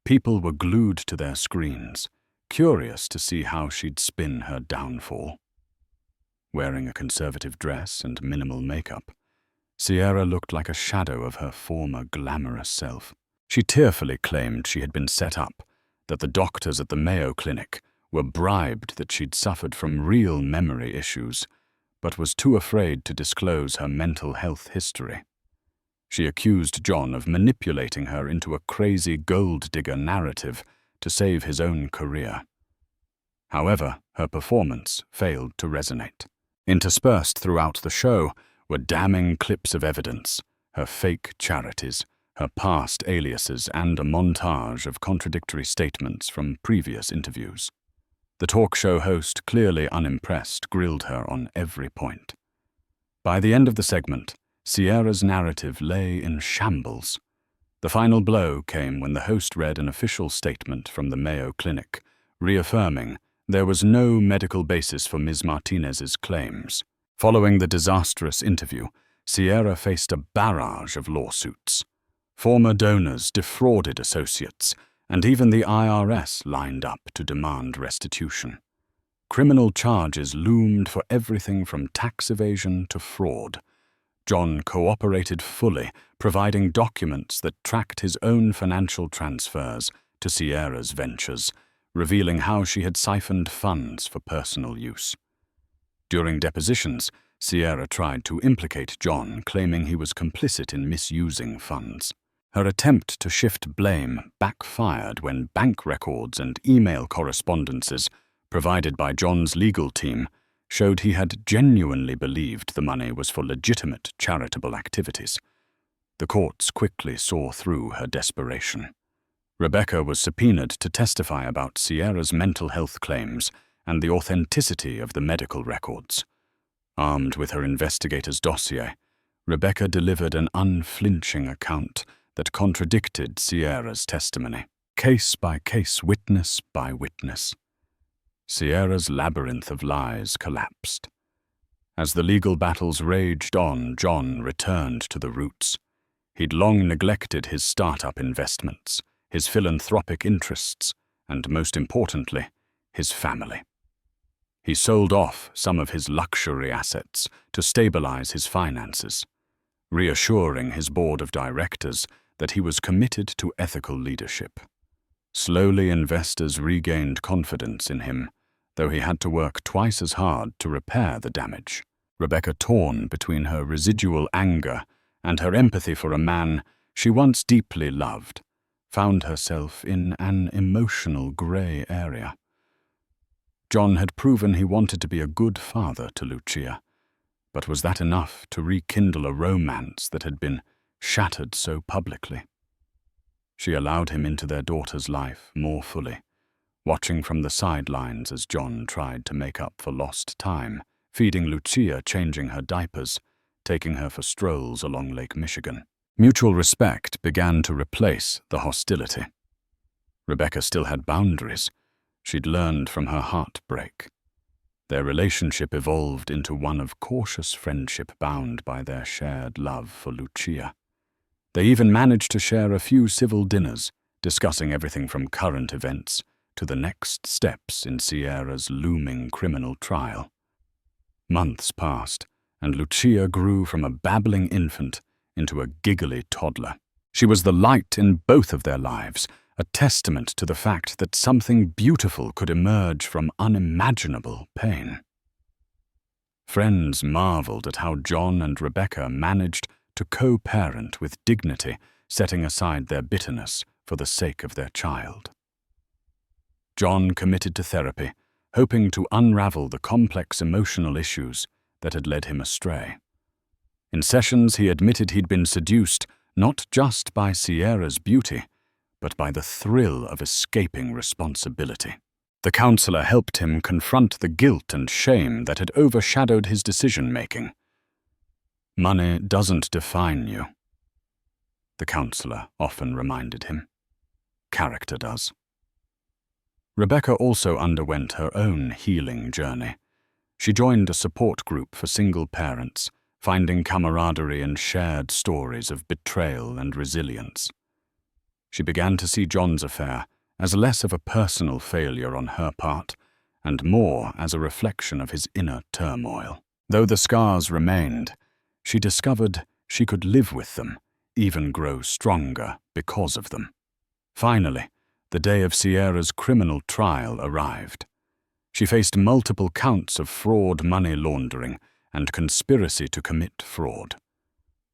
People were glued to their screens, curious to see how she'd spin her downfall. Wearing a conservative dress and minimal makeup, Sierra looked like a shadow of her former glamorous self. She tearfully claimed she had been set up, that the doctors at the Mayo Clinic were bribed, that she'd suffered from real memory issues, but was too afraid to disclose her mental health history. She accused John of manipulating her into a crazy gold-digger narrative to save his own career. However, her performance failed to resonate. Interspersed throughout the show were damning clips of evidence, her fake charities, her past aliases, and a montage of contradictory statements from previous interviews. The talk show host, clearly unimpressed, grilled her on every point. By the end of the segment, Sierra's narrative lay in shambles. The final blow came when the host read an official statement from the Mayo Clinic, reaffirming there was no medical basis for Ms. Martinez's claims. Following the disastrous interview, Sierra faced a barrage of lawsuits. Former donors defrauded associates, and even the IRS lined up to demand restitution. Criminal charges loomed for everything from tax evasion to fraud. John cooperated fully, providing documents that tracked his own financial transfers to Sierra's ventures, revealing how she had siphoned funds for personal use. During depositions, Sierra tried to implicate John, claiming he was complicit in misusing funds. Her attempt to shift blame backfired when bank records and email correspondences provided by John's legal team showed he had genuinely believed the money was for legitimate charitable activities. The courts quickly saw through her desperation. Rebecca was subpoenaed to testify about Sierra's mental health claims and the authenticity of the medical records. Armed with her investigator's dossier, Rebecca delivered an unflinching account that contradicted Sierra's testimony, case by case, witness by witness. Sierra's labyrinth of lies collapsed. As the legal battles raged on, John returned to the roots. He'd long neglected his startup investments, his philanthropic interests, and most importantly, his family. He sold off some of his luxury assets to stabilize his finances, reassuring his board of directors that he was committed to ethical leadership. Slowly, investors regained confidence in him, though he had to work twice as hard to repair the damage. Rebecca, torn between her residual anger and her empathy for a man she once deeply loved, found herself in an emotional gray area. John had proven he wanted to be a good father to Lucia, but was that enough to rekindle a romance that had been shattered so publicly? She allowed him into their daughter's life more fully, watching from the sidelines as John tried to make up for lost time, feeding Lucia, changing her diapers, taking her for strolls along Lake Michigan. Mutual respect began to replace the hostility. Rebecca still had boundaries. She'd learned from her heartbreak. Their relationship evolved into one of cautious friendship bound by their shared love for Lucia. They even managed to share a few civil dinners, discussing everything from current events to the next steps in Sierra's looming criminal trial. Months passed, and Lucia grew from a babbling infant into a giggly toddler. She was the light in both of their lives, a testament to the fact that something beautiful could emerge from unimaginable pain. Friends marveled at how John and Rebecca managed to co-parent with dignity, setting aside their bitterness for the sake of their child. John committed to therapy, hoping to unravel the complex emotional issues that had led him astray. In sessions, he admitted he'd been seduced not just by Sierra's beauty, but by the thrill of escaping responsibility. The counselor helped him confront the guilt and shame that had overshadowed his decision-making. "Money doesn't define you," the counselor often reminded him. "Character does." Rebecca also underwent her own healing journey. She joined a support group for single parents, finding camaraderie in shared stories of betrayal and resilience. She began to see John's affair as less of a personal failure on her part, and more as a reflection of his inner turmoil. Though the scars remained, she discovered she could live with them, even grow stronger because of them. Finally, the day of Sierra's criminal trial arrived. She faced multiple counts of fraud, money laundering, and conspiracy to commit fraud.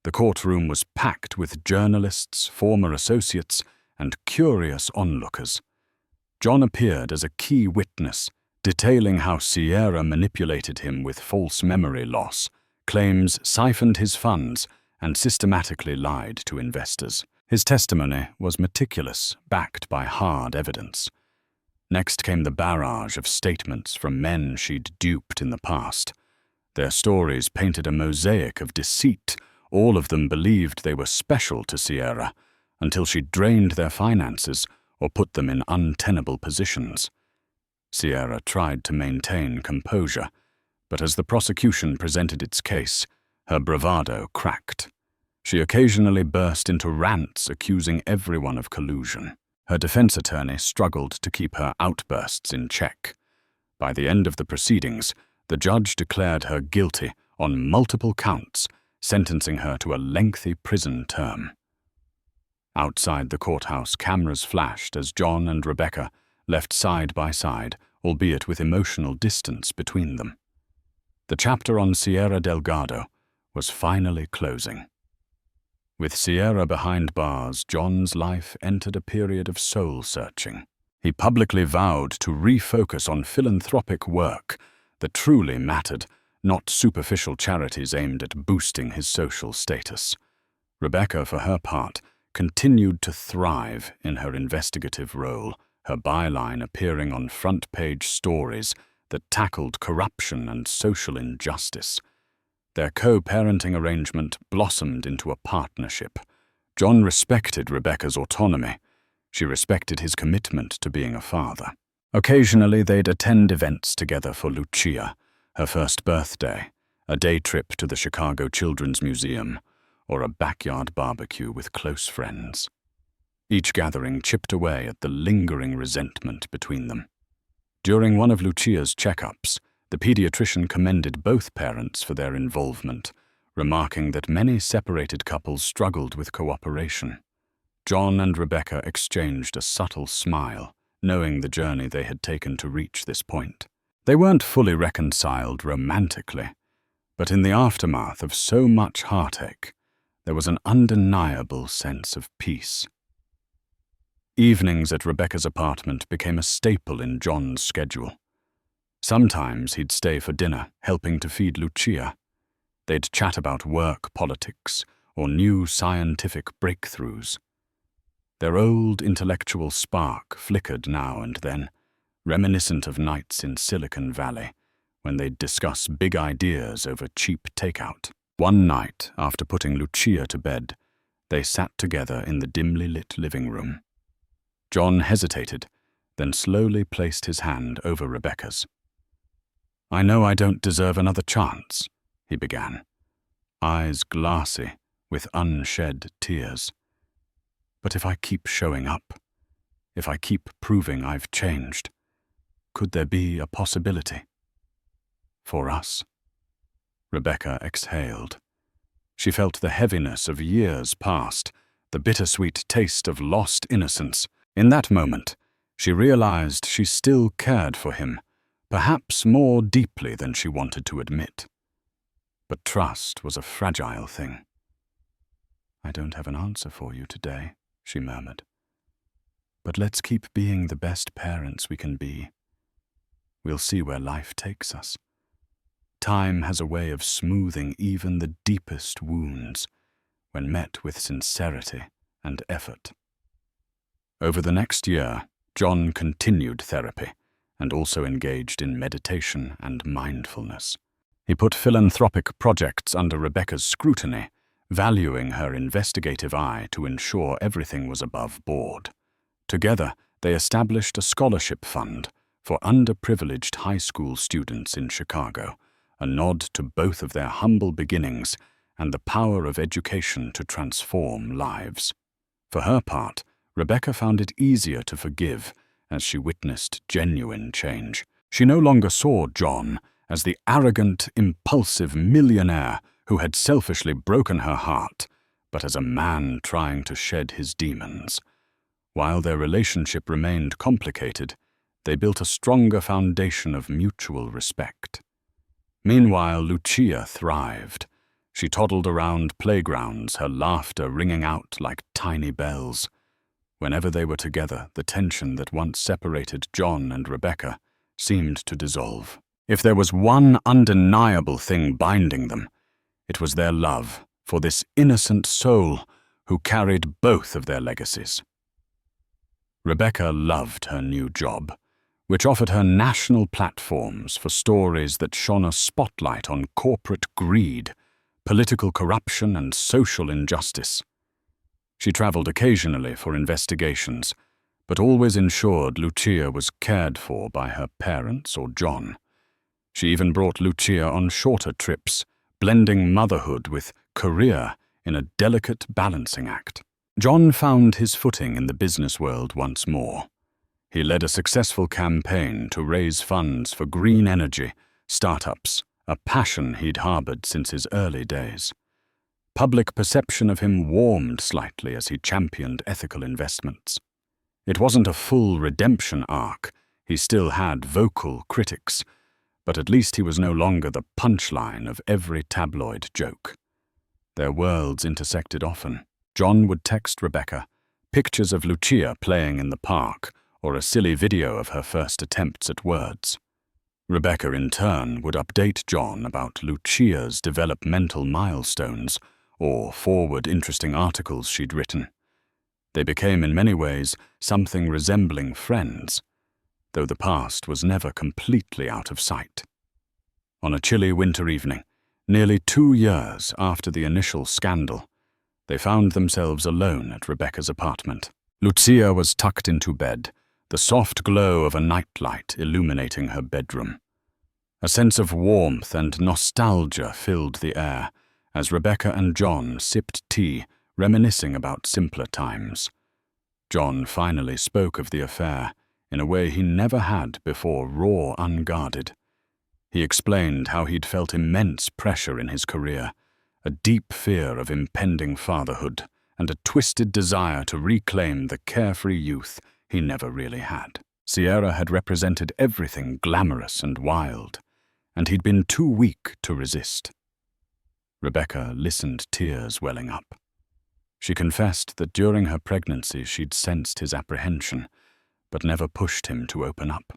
The courtroom was packed with journalists, former associates, and curious onlookers. John appeared as a key witness, detailing how Sierra manipulated him with false memory loss, claims siphoned his funds, and systematically lied to investors. His testimony was meticulous, backed by hard evidence. Next came the barrage of statements from men she'd duped in the past. Their stories painted a mosaic of deceit. All of them believed they were special to Sierra, until she drained their finances or put them in untenable positions. Sierra tried to maintain composure, but as the prosecution presented its case, her bravado cracked. She occasionally burst into rants accusing everyone of collusion. Her defense attorney struggled to keep her outbursts in check. By the end of the proceedings, the judge declared her guilty on multiple counts, sentencing her to a lengthy prison term. Outside the courthouse, cameras flashed as John and Rebecca left side by side, albeit with emotional distance between them. The chapter on Sierra Delgado was finally closing. With Sierra behind bars, John's life entered a period of soul-searching. He publicly vowed to refocus on philanthropic work that truly mattered, not superficial charities aimed at boosting his social status. Rebecca, for her part, continued to thrive in her investigative role, her byline appearing on front-page stories that tackled corruption and social injustice. Their co-parenting arrangement blossomed into a partnership. John respected Rebecca's autonomy. She respected his commitment to being a father. Occasionally, they'd attend events together for Lucia, her first birthday, a day trip to the Chicago Children's Museum, or a backyard barbecue with close friends. Each gathering chipped away at the lingering resentment between them. During one of Lucia's checkups, the pediatrician commended both parents for their involvement, remarking that many separated couples struggled with cooperation. John and Rebecca exchanged a subtle smile, knowing the journey they had taken to reach this point. They weren't fully reconciled romantically, but in the aftermath of so much heartache, there was an undeniable sense of peace. Evenings at Rebecca's apartment became a staple in John's schedule. Sometimes he'd stay for dinner, helping to feed Lucia. They'd chat about work, politics, or new scientific breakthroughs. Their old intellectual spark flickered now and then, reminiscent of nights in Silicon Valley, when they'd discuss big ideas over cheap takeout. One night, after putting Lucia to bed, they sat together in the dimly lit living room. John hesitated, then slowly placed his hand over Rebecca's. "I know I don't deserve another chance," he began, eyes glassy with unshed tears. "But if I keep showing up, if I keep proving I've changed, could there be a possibility for us?" Rebecca exhaled. She felt the heaviness of years past, the bittersweet taste of lost innocence. In that moment, she realized she still cared for him, perhaps more deeply than she wanted to admit. But trust was a fragile thing. "I don't have an answer for you today," she murmured. "But let's keep being the best parents we can be. We'll see where life takes us. Time has a way of smoothing even the deepest wounds when met with sincerity and effort." Over the next year, John continued therapy and also engaged in meditation and mindfulness. He put philanthropic projects under Rebecca's scrutiny, valuing her investigative eye to ensure everything was above board. Together, they established a scholarship fund for underprivileged high school students in Chicago, a nod to both of their humble beginnings and the power of education to transform lives. For her part, Rebecca found it easier to forgive as she witnessed genuine change. She no longer saw John as the arrogant, impulsive millionaire who had selfishly broken her heart, but as a man trying to shed his demons. While their relationship remained complicated, they built a stronger foundation of mutual respect. Meanwhile, Lucia thrived. She toddled around playgrounds, her laughter ringing out like tiny bells. Whenever they were together, the tension that once separated John and Rebecca seemed to dissolve. If there was one undeniable thing binding them, it was their love for this innocent soul who carried both of their legacies. Rebecca loved her new job, which offered her national platforms for stories that shone a spotlight on corporate greed, political corruption, and social injustice. She traveled occasionally for investigations, but always ensured Lucia was cared for by her parents or John. She even brought Lucia on shorter trips, blending motherhood with career in a delicate balancing act. John found his footing in the business world once more. He led a successful campaign to raise funds for green energy, startups, a passion he'd harbored since his early days. Public perception of him warmed slightly as he championed ethical investments. It wasn't a full redemption arc. He still had vocal critics, but at least he was no longer the punchline of every tabloid joke. Their worlds intersected often. John would text Rebecca pictures of Lucia playing in the park or a silly video of her first attempts at words. Rebecca, in turn, would update John about Lucia's developmental milestones or forward interesting articles she'd written. They became in many ways something resembling friends, though the past was never completely out of sight. On a chilly winter evening, nearly 2 years after the initial scandal, they found themselves alone at Rebecca's apartment. Lucia was tucked into bed, the soft glow of a nightlight illuminating her bedroom. A sense of warmth and nostalgia filled the air as Rebecca and John sipped tea, reminiscing about simpler times. John finally spoke of the affair in a way he never had before, raw, unguarded. He explained how he'd felt immense pressure in his career, a deep fear of impending fatherhood, and a twisted desire to reclaim the carefree youth he never really had. Sierra had represented everything glamorous and wild, and he'd been too weak to resist. Rebecca listened, tears welling up. She confessed that during her pregnancy she'd sensed his apprehension, but never pushed him to open up.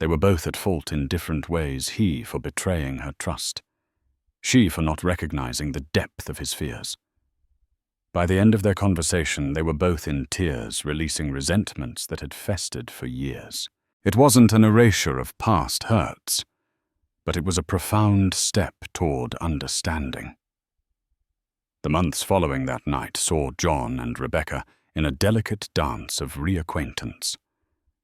They were both at fault in different ways, he for betraying her trust, she for not recognizing the depth of his fears. By the end of their conversation, they were both in tears, releasing resentments that had festered for years. It wasn't an erasure of past hurts, but it was a profound step toward understanding. The months following that night saw John and Rebecca in a delicate dance of reacquaintance.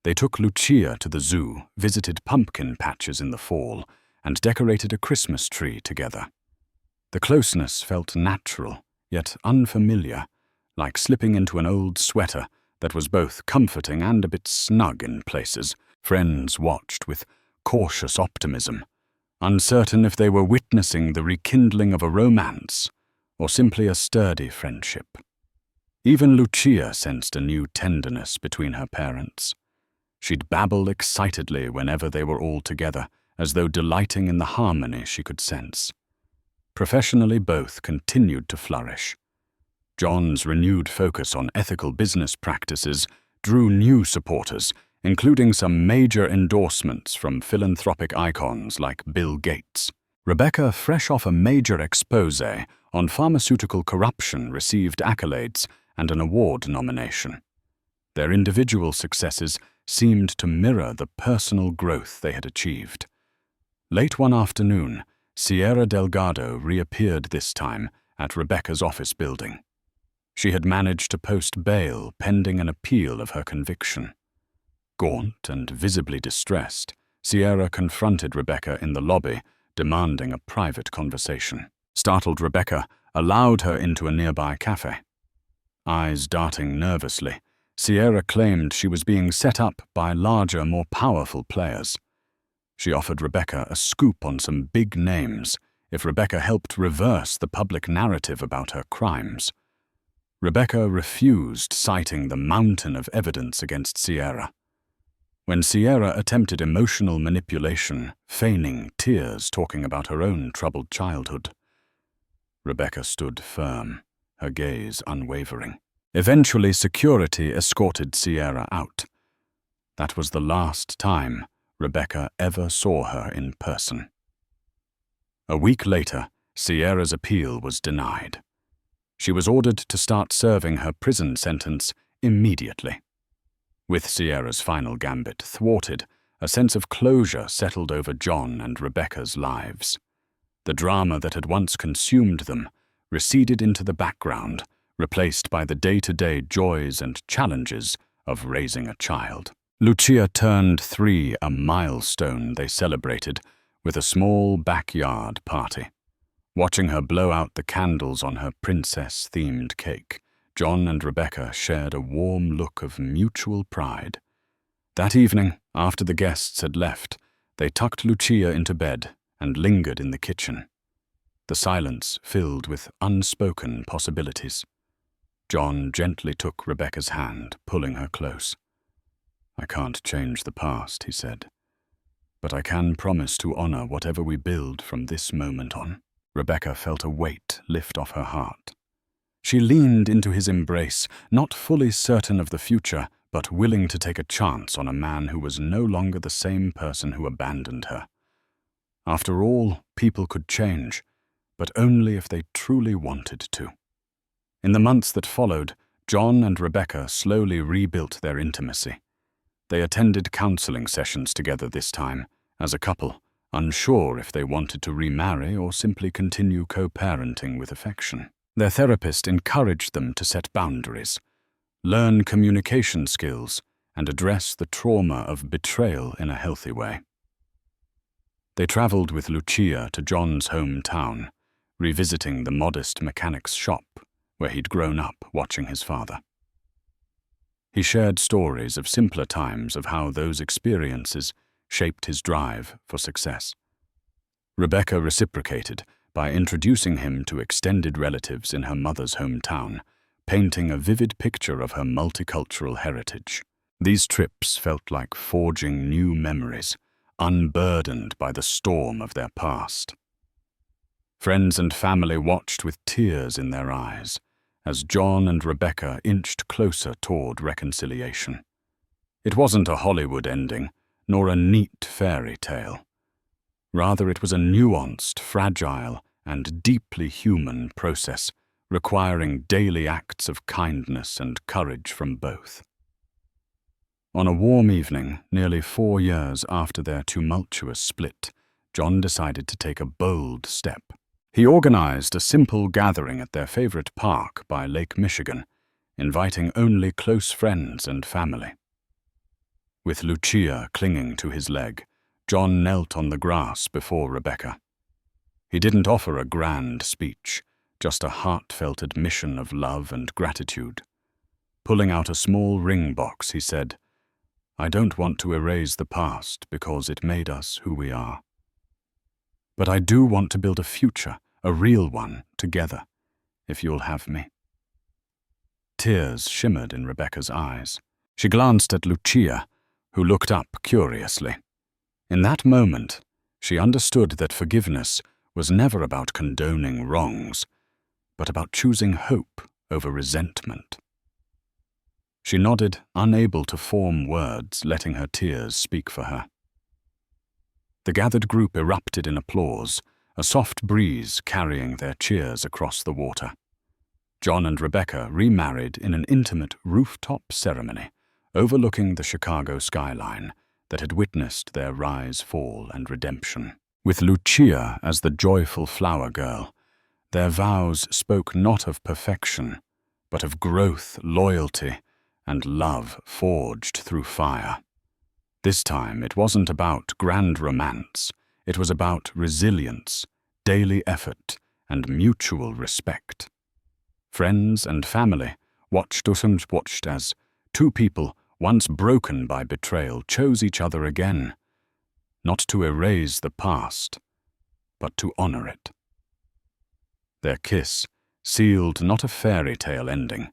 They took Lucia to the zoo, visited pumpkin patches in the fall, and decorated a Christmas tree together. The closeness felt natural, yet unfamiliar, like slipping into an old sweater that was both comforting and a bit snug in places. Friends watched with cautious optimism, uncertain if they were witnessing the rekindling of a romance or simply a sturdy friendship. Even Lucia sensed a new tenderness between her parents. She'd babble excitedly whenever they were all together, as though delighting in the harmony she could sense. Professionally, both continued to flourish. John's renewed focus on ethical business practices drew new supporters, including some major endorsements from philanthropic icons like Bill Gates. Rebecca, fresh off a major exposé on pharmaceutical corruption, received accolades and an award nomination. Their individual successes seemed to mirror the personal growth they had achieved. Late one afternoon, Sierra Delgado reappeared this time at Rebecca's office building. She had managed to post bail pending an appeal of her conviction. Gaunt and visibly distressed, Sierra confronted Rebecca in the lobby, demanding a private conversation. Startled Rebecca allowed her into a nearby cafe. Eyes darting nervously, Sierra claimed she was being set up by larger, more powerful players. She offered Rebecca a scoop on some big names if Rebecca helped reverse the public narrative about her crimes. Rebecca refused, citing the mountain of evidence against Sierra. When Sierra attempted emotional manipulation, feigning tears, talking about her own troubled childhood, Rebecca stood firm, her gaze unwavering. Eventually, security escorted Sierra out. That was the last time Rebecca ever saw her in person. A week later, Sierra's appeal was denied. She was ordered to start serving her prison sentence immediately. With Sierra's final gambit thwarted, a sense of closure settled over John and Rebecca's lives. The drama that had once consumed them receded into the background, replaced by the day-to-day joys and challenges of raising a child. Lucia turned 3, a milestone they celebrated with a small backyard party. Watching her blow out the candles on her princess-themed cake, John and Rebecca shared a warm look of mutual pride. That evening, after the guests had left, they tucked Lucia into bed and lingered in the kitchen. The silence filled with unspoken possibilities. John gently took Rebecca's hand, pulling her close. "I can't change the past," he said, "but I can promise to honor whatever we build from this moment on." Rebecca felt a weight lift off her heart. She leaned into his embrace, not fully certain of the future, but willing to take a chance on a man who was no longer the same person who abandoned her. After all, people could change, but only if they truly wanted to. In the months that followed, John and Rebecca slowly rebuilt their intimacy. They attended counseling sessions together this time, as a couple, unsure if they wanted to remarry or simply continue co-parenting with affection. Their therapist encouraged them to set boundaries, learn communication skills, and address the trauma of betrayal in a healthy way. They traveled with Lucia to John's hometown, revisiting the modest mechanic's shop where he'd grown up watching his father. He shared stories of simpler times of how those experiences shaped his drive for success. Rebecca reciprocated by introducing him to extended relatives in her mother's hometown, painting a vivid picture of her multicultural heritage. These trips felt like forging new memories, unburdened by the storm of their past. Friends and family watched with tears in their eyes as John and Rebecca inched closer toward reconciliation. It wasn't a Hollywood ending, nor a neat fairy tale. Rather, it was a nuanced, fragile, and deeply human process, requiring daily acts of kindness and courage from both. On a warm evening, nearly 4 years after their tumultuous split, John decided to take a bold step. He organized a simple gathering at their favorite park by Lake Michigan, inviting only close friends and family. With Lucia clinging to his leg, John knelt on the grass before Rebecca. He didn't offer a grand speech, just a heartfelt admission of love and gratitude. Pulling out a small ring box, he said, "I don't want to erase the past because it made us who we are. But I do want to build a future, a real one, together, if you'll have me." Tears shimmered in Rebecca's eyes. She glanced at Lucia, who looked up curiously. In that moment, she understood that forgiveness was never about condoning wrongs, but about choosing hope over resentment. She nodded, unable to form words, letting her tears speak for her. The gathered group erupted in applause, a soft breeze carrying their cheers across the water. John and Rebecca remarried in an intimate rooftop ceremony, overlooking the Chicago skyline that had witnessed their rise, fall, and redemption. With Lucia as the joyful flower girl, their vows spoke not of perfection, but of growth, loyalty, and love forged through fire. This time it wasn't about grand romance, it was about resilience, daily effort, and mutual respect. Friends and family watched as two people, once broken by betrayal, chose each other again, not to erase the past, but to honor it. Their kiss sealed not a fairy tale ending,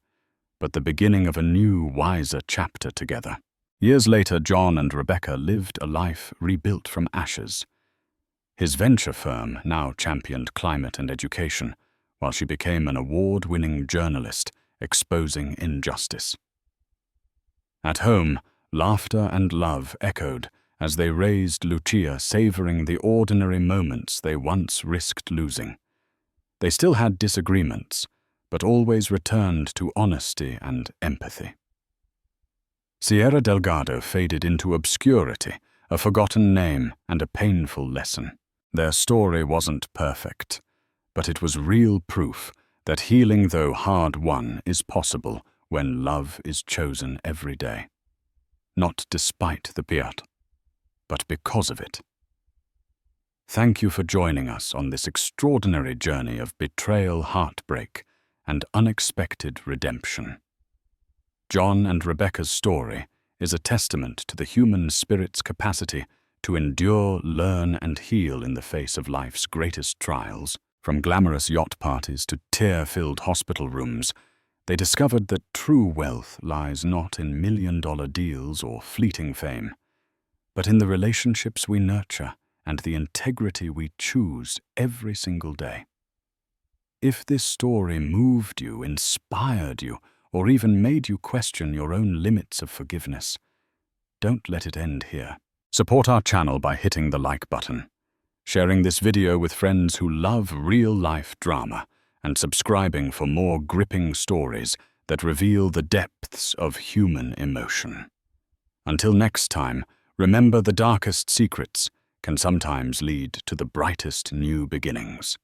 but the beginning of a new, wiser chapter together. Years later, John and Rebecca lived a life rebuilt from ashes. His venture firm now championed climate and education, while she became an award-winning journalist exposing injustice. At home, laughter and love echoed as they raised Lucia, savoring the ordinary moments they once risked losing. They still had disagreements, but always returned to honesty and empathy. Sierra Delgado faded into obscurity, a forgotten name and a painful lesson. Their story wasn't perfect, but it was real proof that healing, though hard-won, is possible when love is chosen every day. Not despite the fiat, but because of it. Thank you for joining us on this extraordinary journey of betrayal, heartbreak, and unexpected redemption. John and Rebecca's story is a testament to the human spirit's capacity to endure, learn, and heal in the face of life's greatest trials. From glamorous yacht parties to tear-filled hospital rooms, they discovered that true wealth lies not in million-dollar deals or fleeting fame, but in the relationships we nurture and the integrity we choose every single day. If this story moved you, inspired you, or even made you question your own limits of forgiveness, don't let it end here. Support our channel by hitting the like button, sharing this video with friends who love real-life drama, and subscribing for more gripping stories that that reveal the depths of human emotion. Until next time, remember the darkest secrets can sometimes lead to the brightest new beginnings.